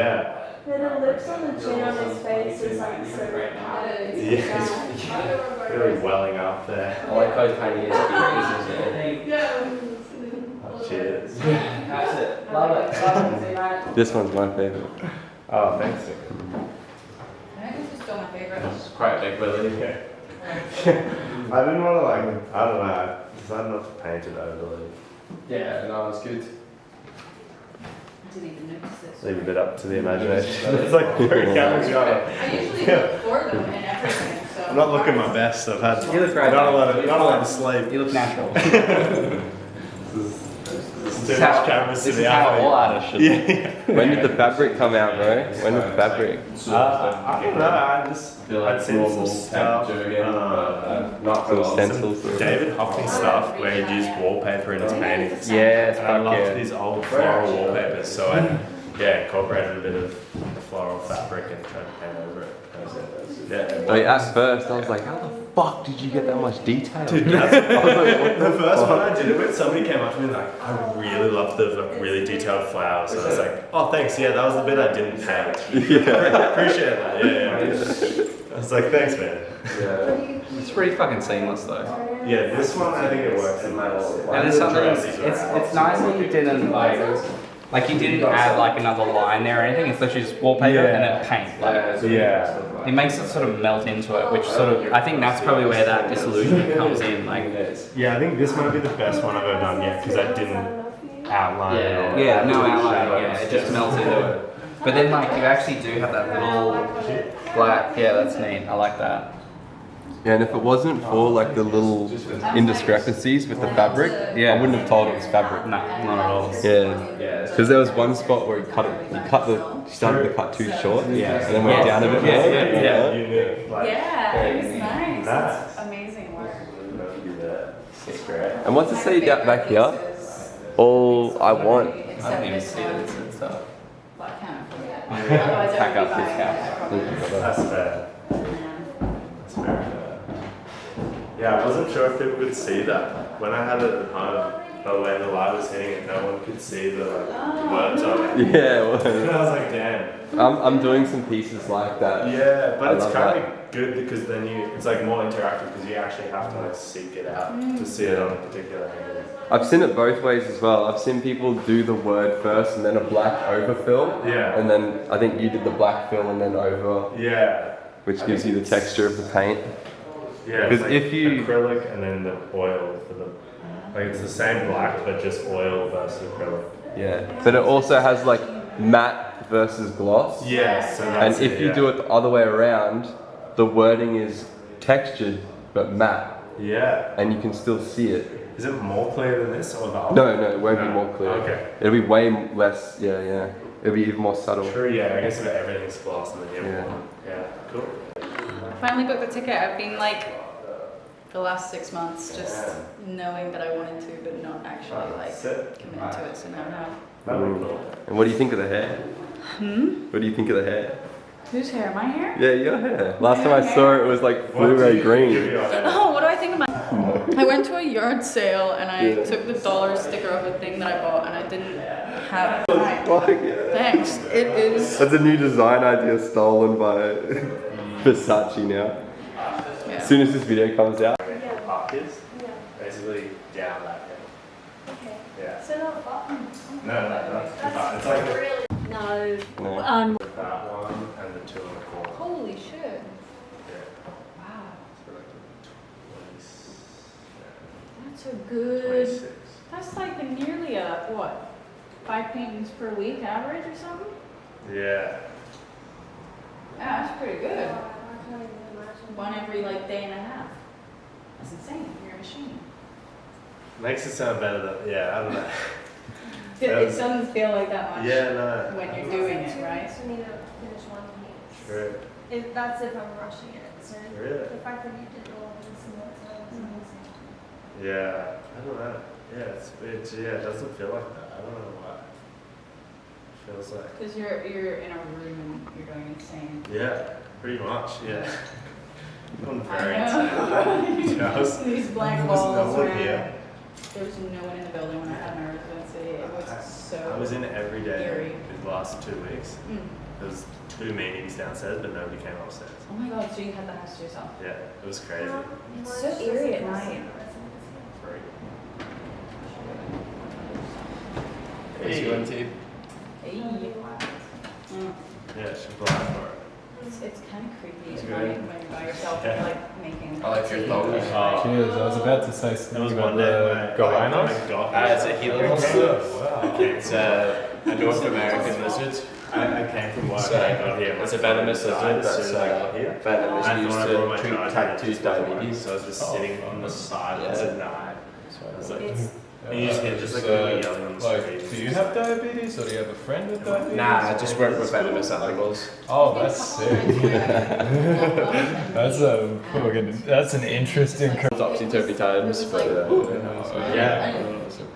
And the lips on the chin on his face is like so powdered. It's really welling up there. I like how tiny his feet is. Cheers. That's it. Love it. this one's my favorite. Oh, thanks. I think this is still my favorite. It's quite a big Willie. I didn't want to like, I don't know, decided not to paint it overly. Yeah, no, it's good. Didn't even notice this. Leave a bit up to the imagination. It's like very cameras going. I usually look for them and everything, so. I'm not looking my best. I've had. You look great. Not a lot of sleep. You look natural. This is much cameras to This the is how all athlete. artists should. Yeah. When did the fabric come out, bro? When did the fabric? I don't know. I'd seen some stuff. Not for Some long. stencils. David Hockney stuff where he'd use wallpaper in his paintings. Yes, And I fuck loved yeah. these old floral wallpapers, so I incorporated a bit of the floral fabric and tried to paint over it. Yeah. Like, at first, I was like, how the fuck did you get that much detail? Dude, that's, the first one I did it with, somebody came up to me and like, I really love the like, really detailed flowers. So I was like, oh thanks, yeah, that was the bit I didn't paint. Appreciate that, yeah. I was like, thanks man. Yeah. It's pretty fucking seamless though. Yeah, this one I think it works. And it's something. It's nice that you didn't like you didn't add like another line there or anything. It's literally just wallpaper and then paint. Like, it makes it sort of melt into it, which sort of I think that's probably where that disillusionment comes in. Like, yeah, I think this might be the best one I've ever done yet because I didn't outline it all. Yeah, no outline. Yeah, it just melts into it. But then like you actually do have that little black. Yeah, that's neat. I like that. Yeah, and if it wasn't for like the little indiscrepancies with the fabric, I wouldn't have told it was fabric. No, not at all. Yeah, because there was one spot where you started the cut too short, and then went down a bit more. Yeah, it was nice. That's amazing work. And what's it say back here? All I want. I don't even see that it's stuff. Well, I can't forget. Otherwise, I Pack would up be his buying house. that probably. That's fair. That's fair. Yeah, I wasn't sure if people could see that. When I had it at home, but when the light was hitting it, no one could see the words on it. Yeah, And I was like, damn. I'm doing some pieces like that. Yeah, but I it's love kind that. of good because then it's like more interactive because you actually have to like seek it out to see it on a particular angle. I've seen it both ways as well. I've seen people do the word first and then a black overfill. Yeah. And then I think you did the black fill and then over. Yeah. Which gives you the texture of the paint. Yeah, because like if you acrylic and then the oil for the like it's the same black but just oil versus acrylic. Yeah, but it also has like matte versus gloss. Yeah, so and that's if you do it the other way around, the wording is textured but matte. Yeah. And you can still see it. Is it more clear than this or the other? No, it won't be more clear. Okay. It'll be way less. Yeah. It'll be even more subtle. True. Yeah, I guess if everything's gloss and then you have one. Yeah. Cool. Finally booked the ticket. I've been like the last 6 months just knowing that I wanted to, but not actually like committing to it. So now I have. That'd be cool. And what do you think of the hair? What do you think of the hair? Whose hair? My hair? Yeah, your hair. Last time I saw it, it was like fluoro green. Oh, what do I think of my? I went to a yard sale and I took the dollar sticker of a thing that I bought and I didn't have it. Thanks. It is. That's a new design idea stolen by Versace now. Yeah. As soon as this video comes out. Pockets? Basically down that hill. Okay. Yeah. So not bottom. No. It's like No. that one and the two in the corner. Holy shit. Yeah. Wow. So like 20, That's a good. 26. That's like nearly a what? 5 paintings per week average or something? Yeah. Yeah, that's pretty good. One every like day and a half. That's insane. You're a machine. Makes it sound better than, I don't know. It doesn't feel like that much Yeah, no. when you're doing it, right? So need to finish one piece. True. That's if I'm rushing it. So Really? the fact that you did all of this and that's all is amazing. Yeah. I don't know. Yeah, it doesn't feel like that. I don't know why. It feels like. Because you're in a room and you're going insane. Yeah, pretty much, yeah. I'm very I know. insane. I was- These black there was walls. no one man. here. There was no one in the building when I had my residency. It was so. I was in every day eerie. the last 2 weeks. Mm. There was 2 meetings downstairs, but nobody came upstairs. Oh my god! So you had the house to yourself? Yeah, it was crazy. It's so eerie at night. Hey. Hey. Hey. Mm. Yeah, she applied for it. It's kind of creepy at night when you're by yourself and like making. I like your tea. thought. Cheers. I was about to say That something was about one day. the goannas. It's a Gila lizard. Wow. It's a North American lizard. I came from work So, and I got here. it's a venomous lizard As soon as I got that's here. venomous I used thought I brought my to treat charger, type and it 2 just wasn't working, diabetes. So I was just sitting on the side Yeah. at night. I was like, It's And you just get just like really young on the Like, street. do you have diabetes or do you have a friend with diabetes? Nah, I just work with venomous animals. Oh, that's sick. That's an interesting. Topsy-turvy times, but yeah.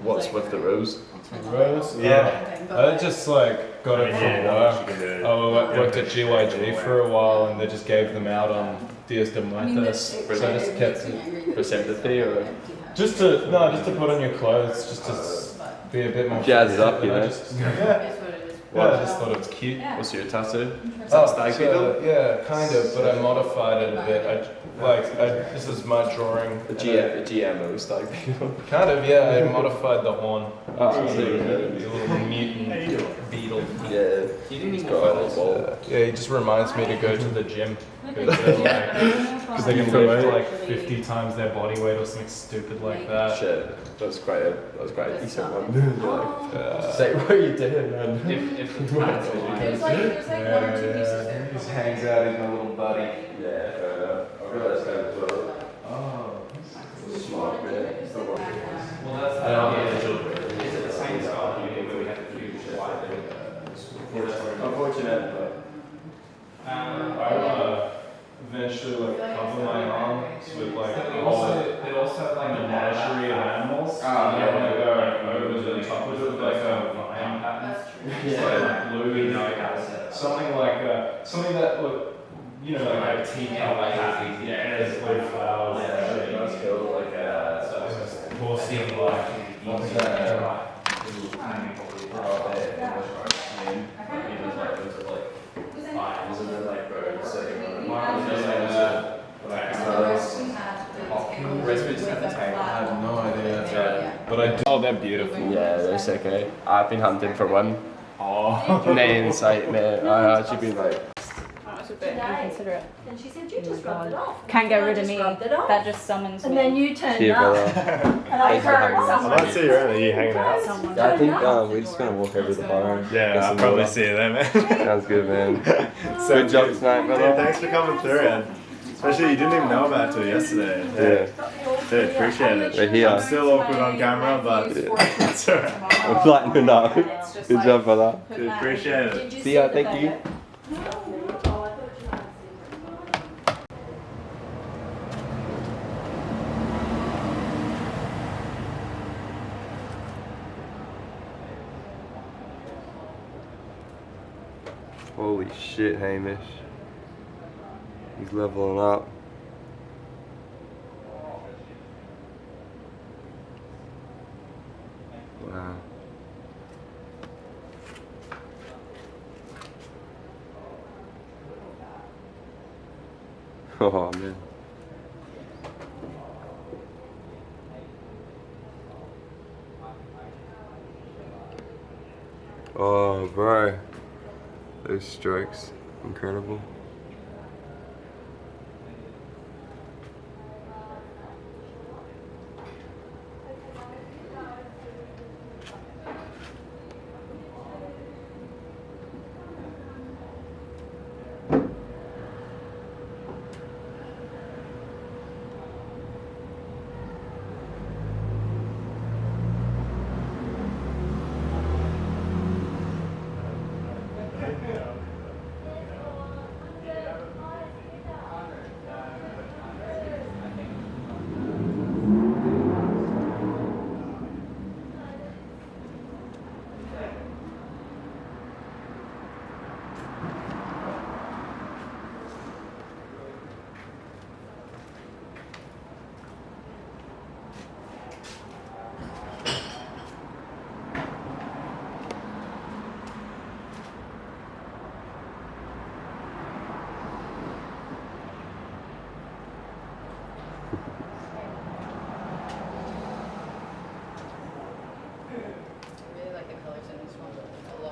What's with the rose? Rose? Yeah. I just like got it from work. I worked at GYG for a while and they just gave them out on Dias de Muertos. So I just kept it. For sympathy or? Just to put on your clothes, just to be a bit more. Jazz it up, you know? I just thought it was cute. What's your tattoo? Yeah, kind of, but I modified it a bit. This is my drawing. A GMO stag beetle. Kind of, yeah. I modified the horn. Oh, A little mutant beetle. yeah. He's got a little ball. Yeah, he just reminds me to go to the gym because they can lift like 50 times their body weight or something stupid like that. Shit, that was quite a decent one. Say what you did, man. If There's like one or two pieces there. He just hangs out, he's my little buddy. Yeah, fair enough. I realised that as well. Oh. Smart, man. well, that's is it the same style you where we have to do Unfortunate, but I want to eventually like cover my arms with like a whole it also have like a menagerie of animals. Oh, And I want to go over the top of it with like a vine pattern. Like blue, something like something that look, you know, like a teacup pattern. Yeah, there's blue flowers. yeah, that's cool. Like Porcelain black. What's that? I have no idea. But I do. Oh, they're beautiful. Yeah, they're sick, eh? I've been hunting for one. Oh. Nay inside, man. I've actually been like. That's a bit inconsiderate. And she said, you just rubbed it off. Can't get I rid of just me. rubbed it off. That just summons And me. then you turned See you, up. brother. And I Thanks for having heard us. I'm someone. not see you around. Are you hanging out? Someone. Yeah, I think we're just gonna walk over the bar. Yeah, I'll probably see you there, man. Sounds good, man. So Good job tonight, Dude, brother. thanks for coming through, and especially you didn't even know about it till yesterday. Yeah, Dude, appreciate it. we're here. I'm still awkward on camera, but it's alright. We're flattening up. Good job, brother. Dude, appreciate it. See ya, thank you. Holy shit, Hamish. He's leveling up. Wow. Oh man. Oh bro. Those strokes, incredible.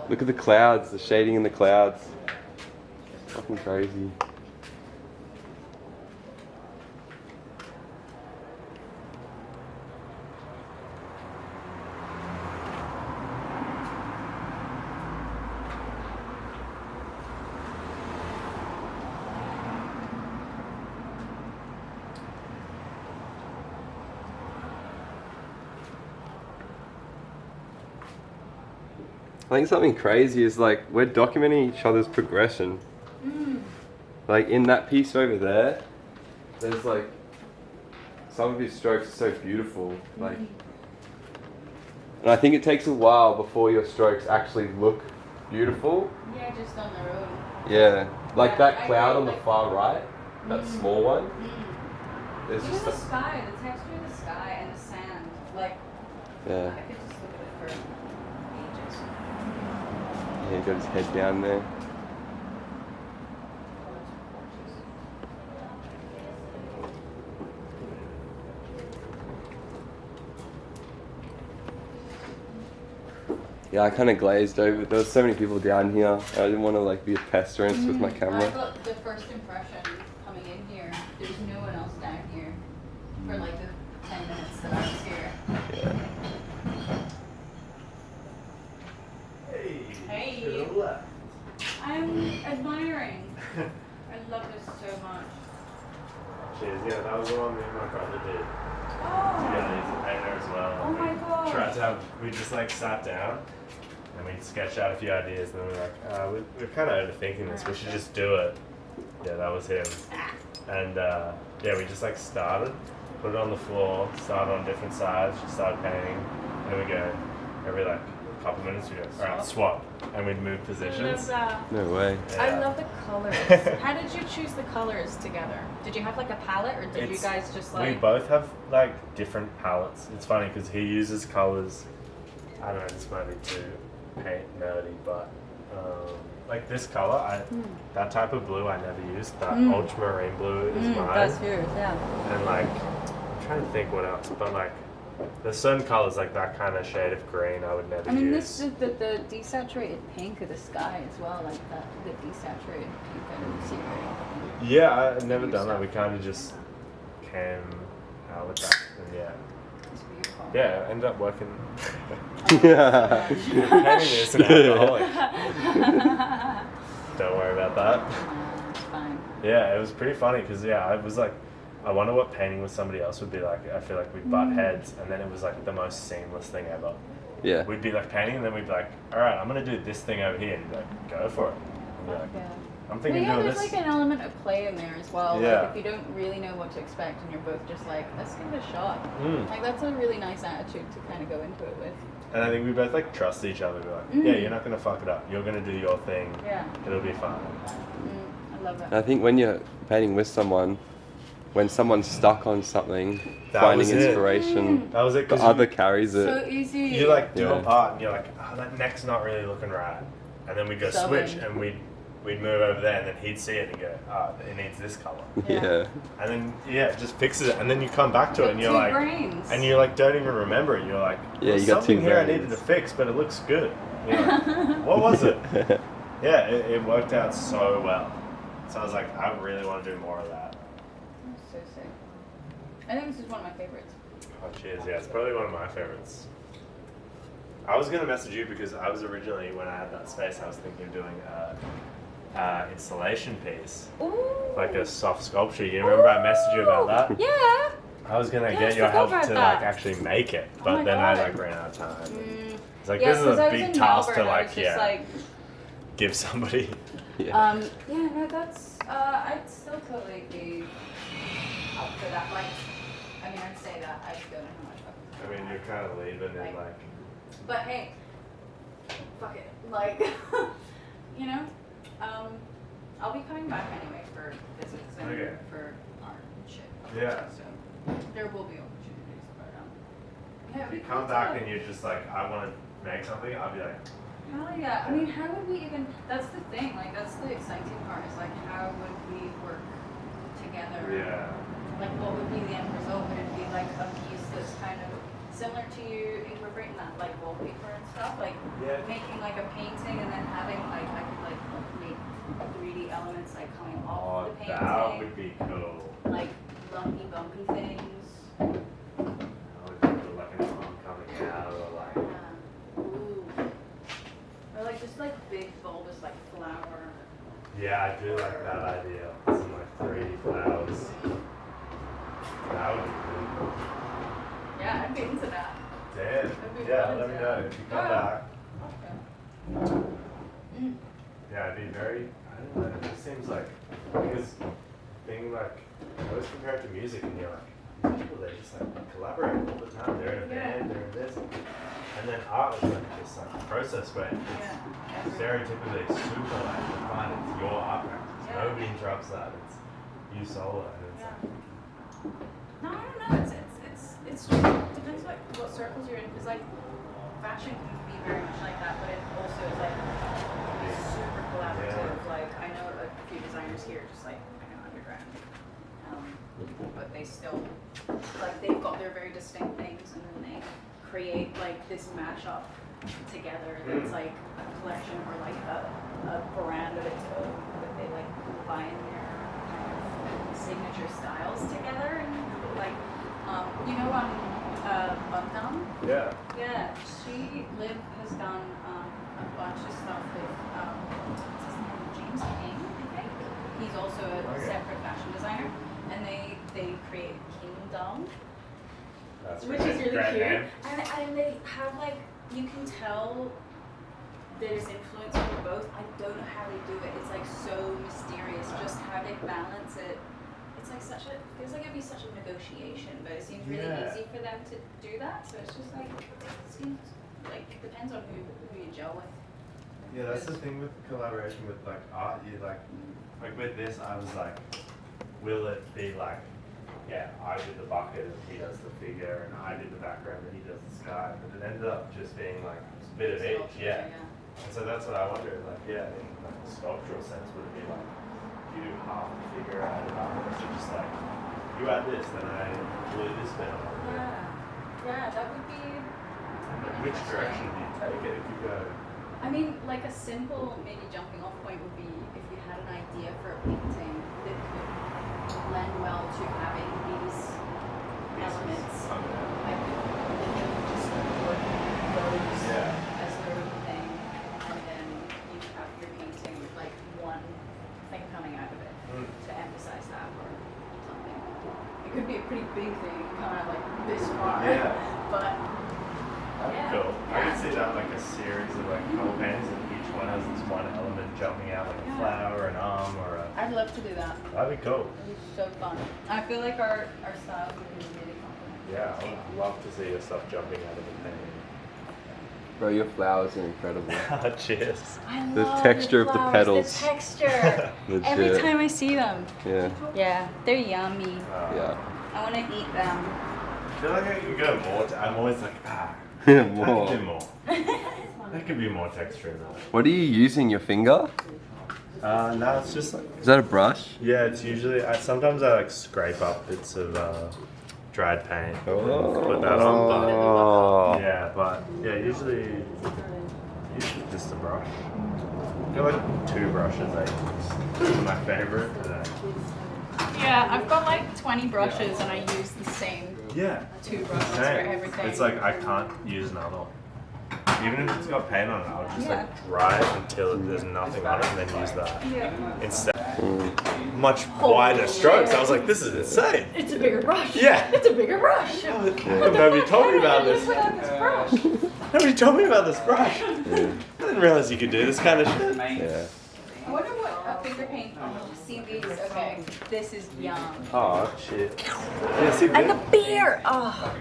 Look at the clouds, the shading in the clouds. Fucking crazy. I think something crazy is like we're documenting each other's progression. Like in that piece over there, there's like some of his strokes are so beautiful. Like, and I think it takes a while before your strokes actually look beautiful. Yeah, just on their own. Yeah, like that cloud on the far right, that small one. There's Even just the sky, the texture of the sky and the sand, like. yeah. I could just look at it for ages. Yeah, he got his head down there. Yeah, I kind of glazed over. There was so many people down here. I didn't want to like be a pesterance with my I camera. got the first impression coming in here. There's no one else down here for like the 10 minutes that I was here. Yeah. Hey. I'm admiring. I love this so much. Cheers. Yeah, that was the one me and my brother did. Oh. Together, he's a painter as well. Oh my gosh. Tried to have, we just like sat down and we sketched out a few ideas and then we were like, we're kind of overthinking this, we should just do it. Yeah, that was him. And yeah, we just like started, put it on the floor, started on different sides, just started painting, and then we go, every like couple minutes we go, alright, swap. And we'd move I love positions. that. No way. Yeah. I love the colors. How did you choose the colors together? Did you have like a palette, or did you guys just We like? both have like different palettes. It's funny because he uses colors. I don't know, this might be too paint nerdy, but like this color, that type of blue I never used. That ultramarine blue is mine. That's yours, yeah. And like, I'm trying to think what else, but like, there's certain colors like that kind of shade of green I would never I mean, use. this is the desaturated pink of the sky as well, like that, the desaturated pink I don't see very often. Yeah, I've never done that. We kind of just came out with that, and yeah. It's beautiful. Yeah, I ended up working. Yeah. Painting this an alcoholic. Don't worry about that. It's fine. Yeah, it was pretty funny because yeah, I was like, I wonder what painting with somebody else would be like. I feel like we'd butt heads, and then it was like the most seamless thing ever. Yeah. We'd be like painting, and then we'd be like, all right, I'm gonna do this thing over here, and you'd be like, go for it. And be like, Yeah. I'm Well, thinking yeah, doing there's this. like an element of play in there as well. Yeah. Like if you don't really know what to expect and you're both just like, let's give it a shot. Mm. Like that's a really nice attitude to kind of go into it with. And I think we both like trust each other. We're like, yeah, you're not gonna fuck it up. You're gonna do your thing. Yeah. It'll be fine. I love And that. I think when you're painting with someone, when someone's stuck on something, That finding was it. inspiration, That was it. the 'Cause other carries it. So easy. you like do Yeah. a part, and you're like, oh, that neck's not really looking right. And then we'd go Stubborn. switch, and we'd move over there, and then he'd see it and go, oh, it needs this color. Yeah. And then yeah, it just fixes it, and then you come back to it, and you're Two like, brains. and you like don't even remember it. You're like, Yeah, there's you got something two here I brains. needed to fix, but it looks good. You're like, what was it? Yeah, it worked out so well. So I was like, I really want to do more of that. So sick. I think this is one of my favorites. Oh, cheers. Yeah, it's probably one of my favorites. I was going to message you because I was originally, when I had that space, I was thinking of doing a installation piece. Ooh. Like a soft sculpture. You remember I messaged you about that? Yeah. I was going to Yeah, get I your help forgot to about like that. actually make it, Oh but my then I God. like ran out of time. It's like, Yeah, this is 'cause I a was big in task to Melbourne, I like, was just like, give somebody. Yeah. yeah, no, that's, I'd still totally be up for that. Like, I mean, I'd say that. I don't know how much fucking I mean, you're kind of leaving it like. But hey, fuck it. Like, you know, I'll be coming back anyway for visits and Okay. for art and shit. Yeah. So there will be opportunities, but yeah. If you come back and you're just like, I want to make something, I'll be like, Hell yeah. I mean, how would we even, that's the thing, like, that's the exciting part, is like, how would we work together? yeah. Like, what would be the end result? Would it be like a piece that's kind of similar to you incorporating that, like, wallpaper and stuff? Like, Yeah. making like a painting and then having, like, I could, like, make 3D elements, like, coming off Oh, the painting. that would be cool. Like, lumpy, bumpy things. That would be cool, like an arm coming out or like. Ooh. Or like, just like big bulbous, like, flower. Yeah, I do like that idea. Some like 3D flowers. That would be really cool. Yeah, I'd be into that. Damn. That'd be Yeah, fun, let me yeah. know if you come Yeah. back. Okay. Yeah, I'd be very. I don't know. It just seems like because being like I always compare it to music, and you're like people they just like collaborate all the time. They're in a band, they're in this, and then art is like this like process where it's stereotypically super like defined. It's your art practice. Nobody interrupts that. It's you solo, and it's like. No, I don't know. It's just depends like what circles you're in, because like fashion can be very much like that, but it also is like super collaborative. Like I know a few designers here, just like I know underground, but they still like they've got their very distinct things, and then they create like this mashup together that's like a collection or like a brand of its own that they like combine their kind of signature styles together, and like you know Bum. Yeah. Yeah, Liv has done a bunch of stuff with what's his name, James King, I think. He's also a separate fashion designer, and they create Kingdom, which is really cute. And they have like you can tell there's influence from both. I don't know how they do it. It's like so mysterious. Just how they balance it. It's like feels like it'd be such a negotiation, but it seems really easy for them to do that. So it's just like it seems like it depends on who you gel with. Yeah, that's the thing with collaboration with like art. You like with this, I was like, will it be like, yeah, I did the bucket and he does the figure, and I did the background and he does the sky, but it ended up just being like a bit of each, And so that's what I wonder, like, in like a sculptural sense, would it be like, you do half the figure, I did half the, so just like, you add this, then I glue this down. Yeah, that would be. Which direction do you take it if you go? I mean, like a simple maybe jumping off point would be if you had an idea for a painting that could lend well to having these elements. Like just working those as their own thing, and then you have your painting with like one thing coming out of it to emphasize that or something. It could be a pretty big thing, kind of like this far, but. Cool. I could see that like a series of like couple paintings, and each one has this one element jumping out, like a flower, an arm, or a. I'd love to do that. That'd be cool. It'd be so fun. I feel like our styles would be really complementary. Yeah, I would love to see your stuff jumping out of the painting. Bro, your flowers are incredible. Cheers. I The love texture the of the flowers, petals. The texture. Every time I see them. Yeah. Yeah, they're yummy. Yeah. I want to eat them. I feel like I could go more. I'm always like, More. I could do more. There could be more texture in that. What are you using? Your finger? No, it's just like. Is that a brush? Yeah, it's usually. Sometimes I like scrape up bits of dried paint and put that on. But usually just a brush. I've got like 2 brushes I use. These are my favorite. Yeah, I've got like 20 brushes and I use the same 2 brushes for everything. It's like I can't use another one. Even if it's got paint on it, I'll just like dry it until there's nothing on it and then use that. Instead, much wider strokes. I was like, this is insane. It's a bigger brush. Yeah. It's a bigger brush. Nobody told me about this. brush? Nobody told me about this brush. I didn't realize you could do this kind of shit. Yeah. I wonder what a finger paint. See these? Okay, this is yum. Oh shit. Yeah, see And the beer. Oh,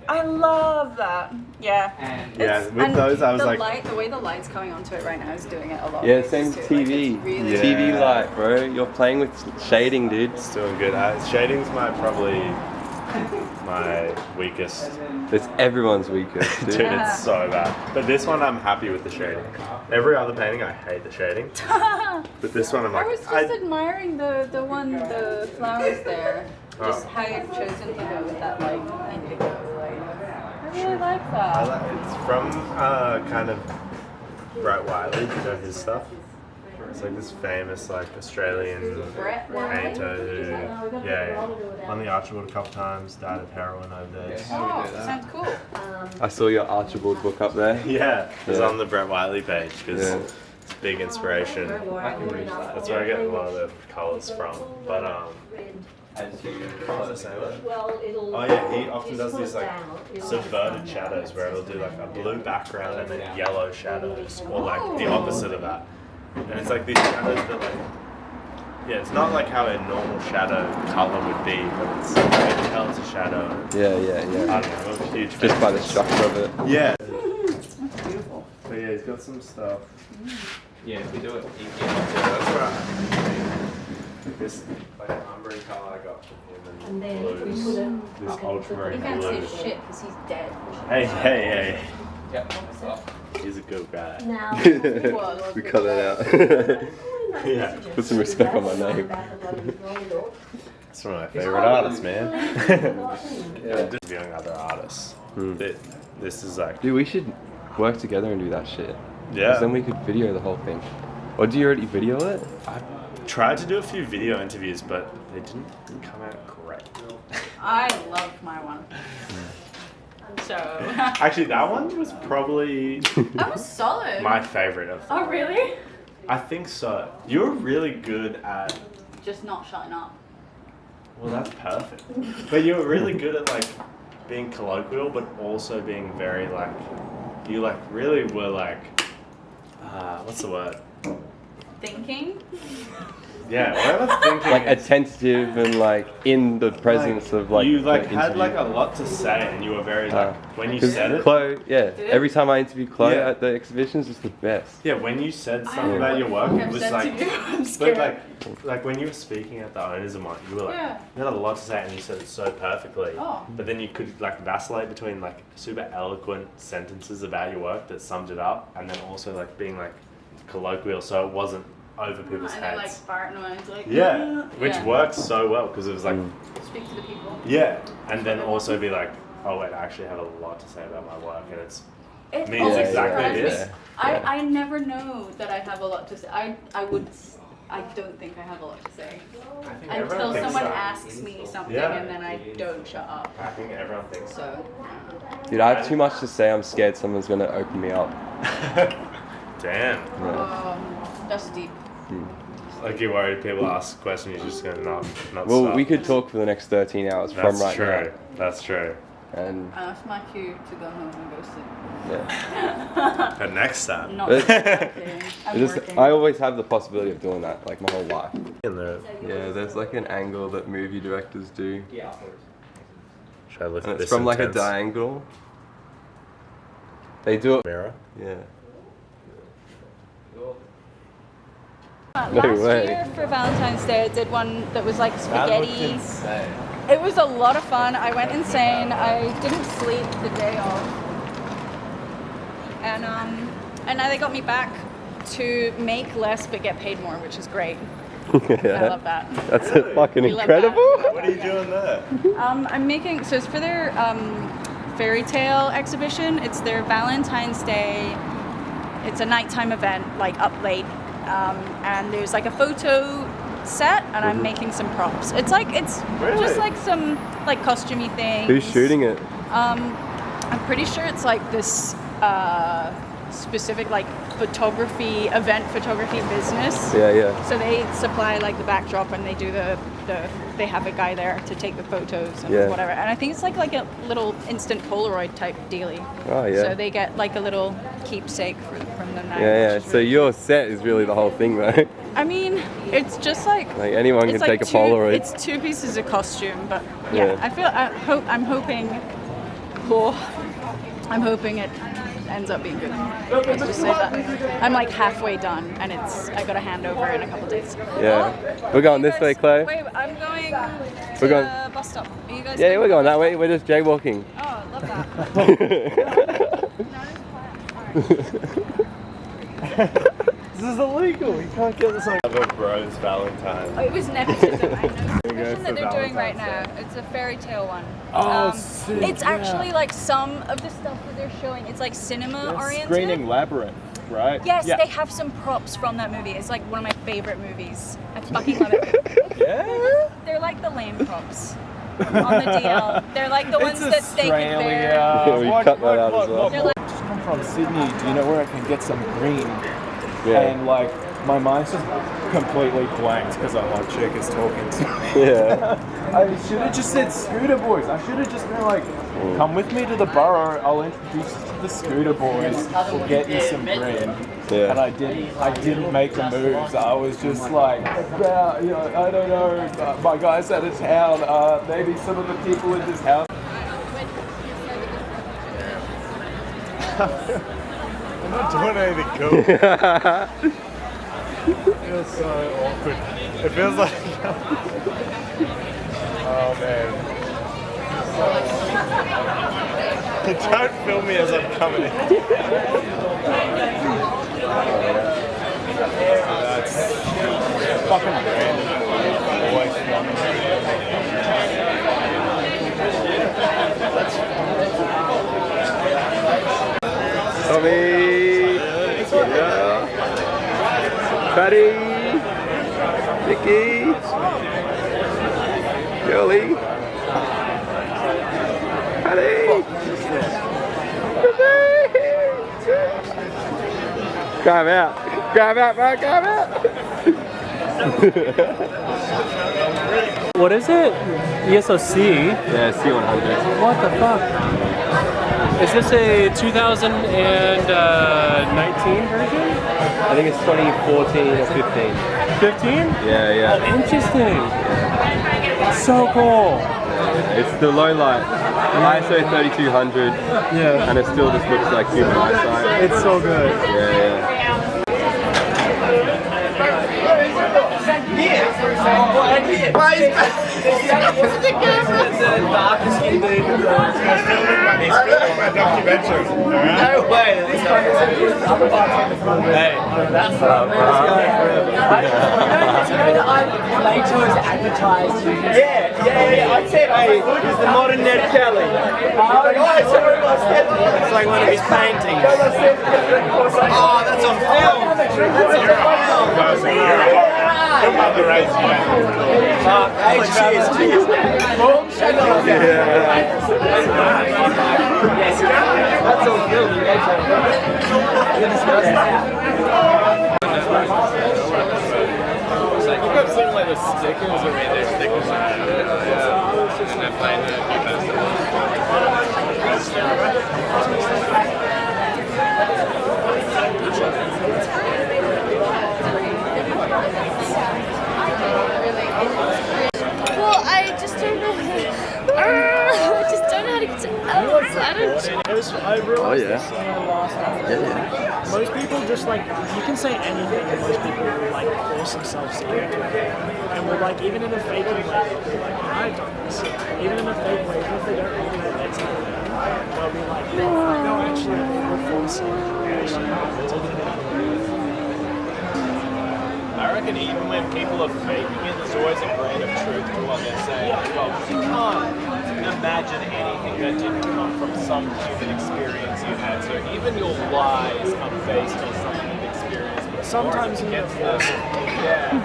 I love that. Yeah. Yeah, with those I was the like. The way the light's coming onto it right now is doing it a lot. Yeah, same too. TV. Like, really TV light, bro. You're playing with shading, dude. It's doing good. Shading's probably my weakest. It's everyone's weakest, dude. Dude, it's so bad. But this one I'm happy with the shading. Every other painting I hate the shading. But this one I'm like. I was just admiring the flowers there. Just how you've chosen to go with that like indigo light. I really like that. It's from kind of Brett Wiley, you know his stuff. It's like this famous like Australian painter who won the Archibald a couple times, died of heroin overdose. Oh, sounds cool. I saw your Archibald book up there. Yeah, it's on the Brett Wiley page because it's a big inspiration. That's where I get a lot of the colours from. But as you. Well, it'll. Oh yeah, he often does these like subverted shadows where he'll do like a blue background and then yellow shadows, or like the opposite of that. And it's like these shadows that like, yeah, it's not like how a normal shadow color would be, but it's you can tell it's a shadow. Yeah. I don't know, I'm a huge fan. Just by the structure of it. Yeah. That's beautiful. But yeah, he's got some stuff. Yeah, if we do it. Yeah, that's right. This like umbre color I got from him And then and we blues. put him. This ultramarine He can't say blue. shit because he's dead. Hey. Yeah. He's a good guy. Now. We cut that out. Yeah. Put some respect on my name. That's one of my favorite artists, man. Yeah, just viewing other artists. This is like, Dude, we should work together and do that shit. yeah. 'Cause then we could video the whole thing. Or do you already video it? I tried to do a few video interviews, but they didn't come out great. I loved my one. So. Actually, that one was probably That was solid. my favorite of them. Oh, really? I think so. You're really good at. Just not shutting up. Well, that's perfect. But you were really good at like being colloquial, but also being very like, you like really were like, what's the word? Thinking? Yeah, whatever thinking. Like is. attentive and like in the presence of like. you like the had interview. like a lot to say, and you were very like when you said it. Chloe, yeah. Did it? Every time I interview Chloe Yeah. at the exhibitions, it's the best. Yeah, when you said something I about your work, I've it was said like, to you, I'm but scared. like when you were speaking at the owners and one, you were like, Yeah. you had a lot to say, and you said it so perfectly. Oh. But then you could like vacillate between like super eloquent sentences about your work that summed it up, and then also like being like colloquial, so it wasn't over people's And then like heads. fart noise, like Yeah, which yeah. works so well because it was like, Speak to the people. yeah, and then also be like, oh wait, I actually have a lot to say about my work, and it's It means always exactly surprises this. me. I never know that I have a lot to say. I don't think I have a lot to say I think until everyone thinks someone so. asks me something Yeah. and then I don't shut up. I think everyone thinks so. So Dude, I have too much to say. I'm scared someone's gonna open me up. Damn. that's deep. Like you're worried people ask questions, you're just gonna not Well, stop. we could talk for the next 13 hours That's from right true. That's true. now. And That's my cue to go home and go sleep. yeah. But next step. Not But- working. I'm working. I always have the possibility of doing that, like my whole life. In the, Yeah, there's like an angle that movie directors do. should I look And at it's this from like a intense diagonal. They do it. mirror? Yeah. Last way. year for Valentine's Day, I did one that was like spaghetti. It was a lot of fun. I went insane. I didn't sleep the day off, and now they got me back to make less but get paid more, which is great. I love that. That's fucking We love incredible. What are you doing there? I'm making, so it's for their fairy tale exhibition. It's their Valentine's Day. It's a nighttime event, like up late. And there's like a photo set, and I'm making some props. It's Really? just like some like costumey things. Who's shooting it? I'm pretty sure it's like this specific like event photography business. Yeah. So they supply like the backdrop, and they do they have a guy there to take the photos and Yeah. whatever. And I think it's like a little instant Polaroid type dealie. Oh yeah. So they get like a little keepsake from the night. Yeah. which is So really your set is really the whole thing, though. I mean, it's just like Like anyone can it's take like a Polaroid. It's 2 pieces of costume, but yeah, Yeah. I'm hoping it ends up being good. Let's just say that. I'm like halfway done, and I got a handover in a couple days. Yeah. We're going this way, Chloe. Wait, I'm going to We're going- the bus stop. Are you guys? Yeah, we're going that way. We're just jaywalking. Oh, I love that. This is illegal. You can't get this on a bro's Valentine. It was nepotism. I know. There you go Exhibition for that they're doing right now. Valentine's It's a fairy tale one. Oh, sick, It's yeah. actually like some of the stuff that they're showing. It's like cinema oriented. Screening Labyrinth, right? Yes, Yeah. they have some props from that movie. It's like one of my favorite movies. I fucking love it. Yeah? They're like the lame props on the DL. They're like the ones that they could bear. Yeah, we cut that out as well. They're like, Just come from Sydney. Do you know where I can get some green? Yeah. And like my mind's just completely blanked because a hot chick is talking to me. Yeah. I should have just said Scooter Boys. I should have just been like, come with me to the borough. I'll introduce you to the Scooter Boys. We'll get you some green. Yeah. And I didn't make the moves. I was just like, I don't know. My guy's out of town. Maybe some of the people in this house. I'm not doing anything cool. It feels so awkward. It feels like. Oh man. Don't film me as I'm coming in. That's fucking random. Always Tommy! Yeah. Patty! Vicky! Girlie! Patty! Grab out! Grab out, bro! Grab out! What is it? ESOC? Yeah, C100. What the fuck? Is this a 2019 version? I think it's 2014 or 15. 15? Yeah. Oh, interesting. So cool. It's the low light. ISO 3200. Yeah. And it still just looks like human eyesight. It's so good. Yeah. No way. Hey, that's yeah. I said, hey, it's the modern Ned Kelly. It's like one of his paintings. Oh, that's on film. Your mother raised you. Hey, cheers. That's on film. I've got some like the stickers or their stickers. And they're playing the Well, I just don't know. I just don't know how to get to L's. I realized this when I last time. Most people just like, you can say anything and most people will like force themselves to get to it. And will like, even in a fake way, they'll be like, I've done this. Even in a fake way, even if they don't really know that's how they'll be like, no, actually, we're forcing. I reckon even when people are faking it, there's always a grain of truth to what they're saying. Well, you can't imagine anything that didn't come from some human experience you had. So even your lies are based on some human experience. But Sometimes you get forced. Yeah.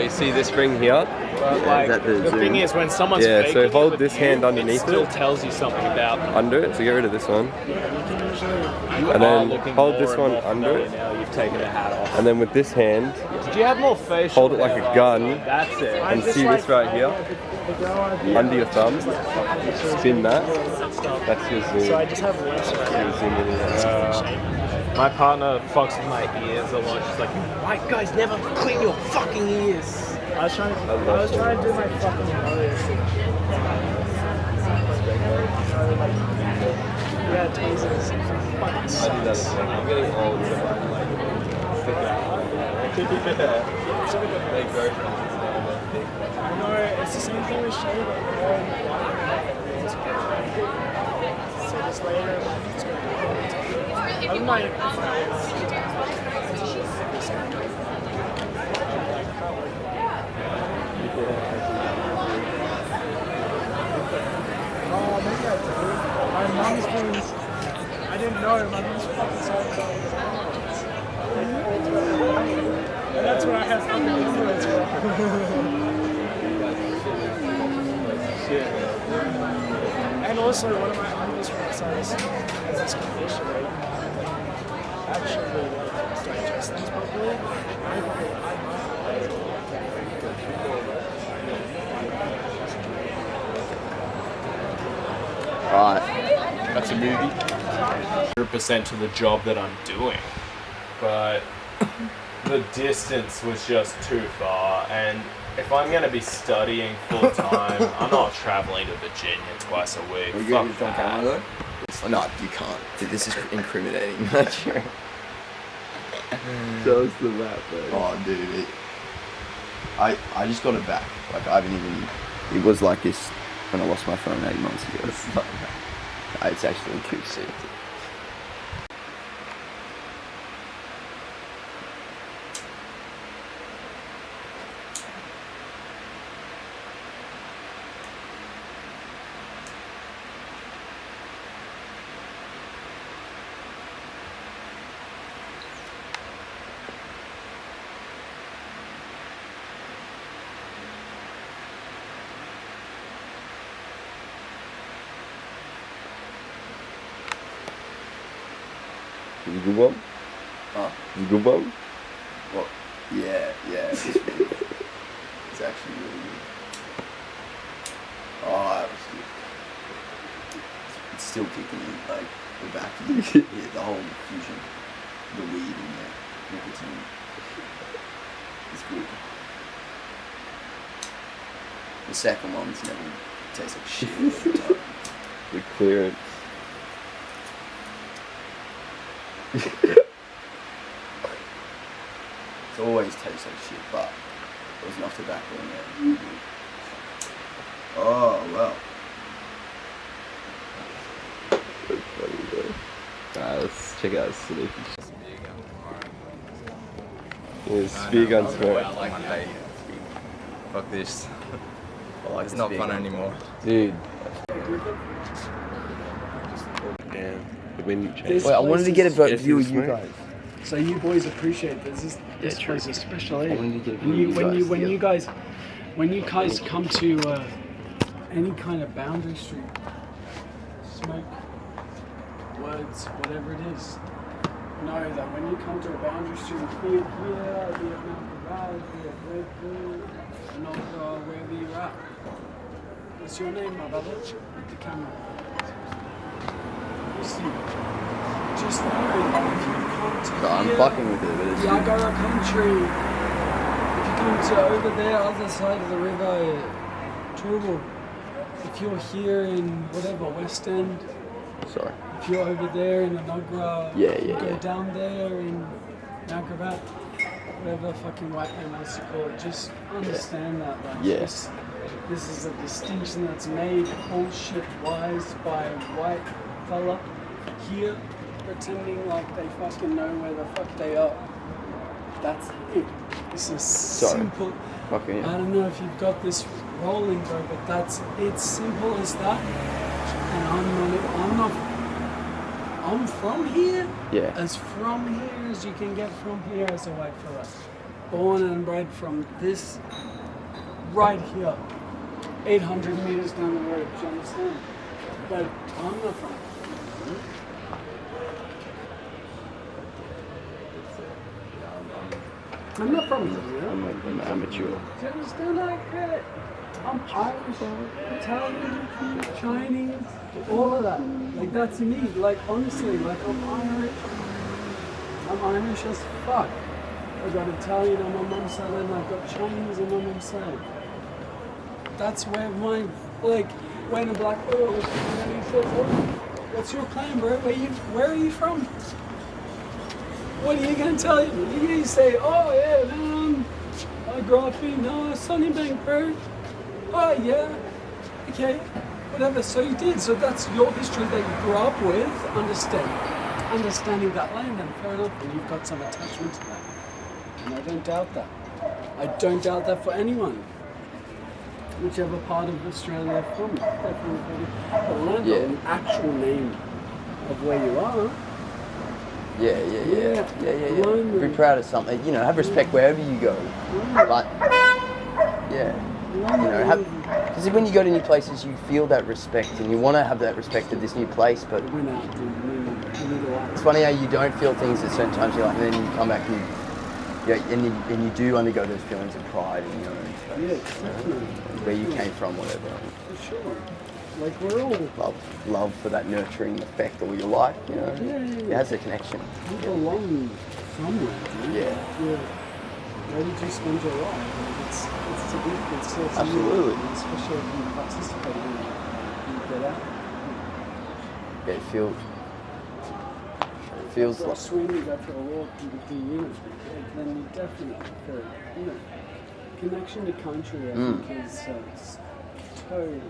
You see this ring here? But like, the thing is, when someone's faking so hold it this with hand you, underneath it still it. tells you something about them. Under it, so get rid of this one. You And are then looking hold more this and one more under familiar it. now you've taken a hat off. And then with this hand, Did you have more facial hold it like hair a last gun. time? That's it. And see this right here? Under your thumb. Spin that. That's your zoom. So I just have less right Your zoom in there. My partner fucks with my ears a lot. She's like, white guys never clean your fucking ears. I was trying to do my fucking nose. Yeah, tweezers. Fucking sucks. I do that. I'm getting old. So they grow from No, it's the same thing with shaving. So just later in life, it's going to be. I'm not even. Oh, maybe I do. My mom's doing. I didn't know. My mom's fucking so and that's where I have fucking influence from. Shit. And also, one of my uncles from Texas has this condition where actually really like digest things properly. Right. That's a movie. 100% to the job that I'm doing, but the distance was just too far, and if I'm going to be studying full time, I'm not traveling to Virginia twice a week. Are you Fuck from that. Canada though? No, you can't. Dude, this is incriminating. Not sure. Show us the map, bro. Oh, dude. I just got it back. Like, I haven't even... It was like this when I lost my phone 8 months ago. It's actually too sick. Is it a good one? Huh? Is it a good one? What? Yeah, it's really good. It's actually really good. Oh, that was good. It's still kicking in, like, the back of yeah, the whole fusion. The weed and the nicotine. It's good. The second one's never tastes like shit all the time. The clearance. It's always tastes like shit, but there was enough tobacco in there. Oh, well. That's funny, bro. Alright, let's check out Snoopy. Yeah, spear gun smoke. I like Monday. Fuck this. It's not fun anymore. Dude. Damn. The menu changed. Wait, I wanted to get a view of you guys. So you boys appreciate this. This true. place is special. Eh? I wanted to get a view of you guys. When you guys come to any kind of boundary street, smoke, words, whatever it is, know that when you come to a boundary street, be it here, be it Mount Barrage, be it Redwood, not wherever you're at. What's your name, my brother? With the camera. Listen, just know that if you come to So I'm here, fucking with it, but it's Yagara country, if you come to over there, other side of the river, Turbo, if you're here in whatever, West End, sorry. if you're over there in Anagra, you go down there in Nagrabat, whatever fucking white man wants to call it, just understand that. Like, this is a distinction that's made bullshit-wise by a white fella here pretending like they fucking know where the fuck they are. That's it. This is simple. Fucking I don't know if you've got this rolling, bro, but that's it's simple as that. And I'm from here. Yeah. As from here as you can get from here as a white fella. Born and bred from this right here. 800 meters down the road, do you understand? But I'm not from here. I'm not from here. I'm amateur. Do you understand? Like, I'm Irish, Italian, Chinese, all of that. Like, that's me. Like, honestly, like, I'm Irish. I'm Irish as fuck. I got Italian on my mum's side, and I got Chinese on my mum's side. That's where my, like, when the black fellow was coming, he says, "Oh, what's your clan, bro? Where are you from?" What are you gonna tell you? You're gonna say, "Oh yeah, man, I grew up in Sunnybank, bro." Oh yeah, okay, whatever. So you did. So that's your history that you grew up with. Understanding that land, and fair enough. And you've got some attachment to that. And I don't doubt that. I don't doubt that for anyone. Whichever part of Australia they're from, definitely. The land, the actual name of where you are. Yeah. Be proud of something. You know, have respect wherever you go. But you know, because when you go to new places, you feel that respect, and you want to have that respect of this new place. But It's funny how you don't feel things at certain times, you're like, and then you come back and you do undergo those feelings of pride in your own space. Where you came from, whatever. For sure. Like we're all Love for that nurturing effect all your life, you know. It has a connection. You belong somewhere, dude. Yeah. Where did you spend your life? It's a good source. Absolutely. Especially if you participate in it, you get out. Yeah, it feels for like a swim, you go for a walk, you do units, then you definitely feel, connection to country, I think, is totally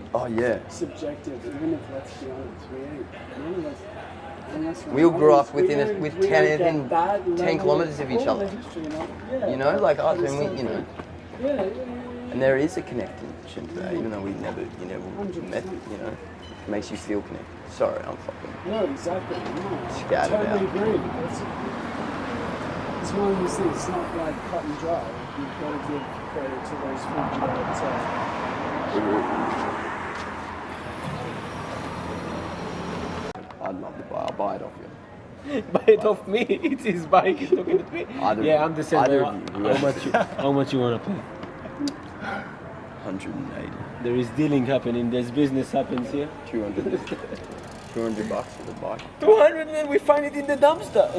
subjective, even if, let's be honest, we ain't. None of us, unless we all grew up we within don't- 10 kilometres of each other. You know, like us, and we, you know. Yeah. And there is a connection to that, even though you never met, you know. It makes you feel connected. Sorry, I'm fucking No, exactly. No. scattered Totally out. agree. It's one of those things. It's not like cut and dry. You've got to give credit to those people I'd love to I'll buy it off you. Buy it off me. It's his bike. He's looking at me. Yeah, I'm the same. How much you want to pay? 180. There is dealing happening. There's business happens here. 200 $200 for the bike. 200 and then we find it in the dumpster.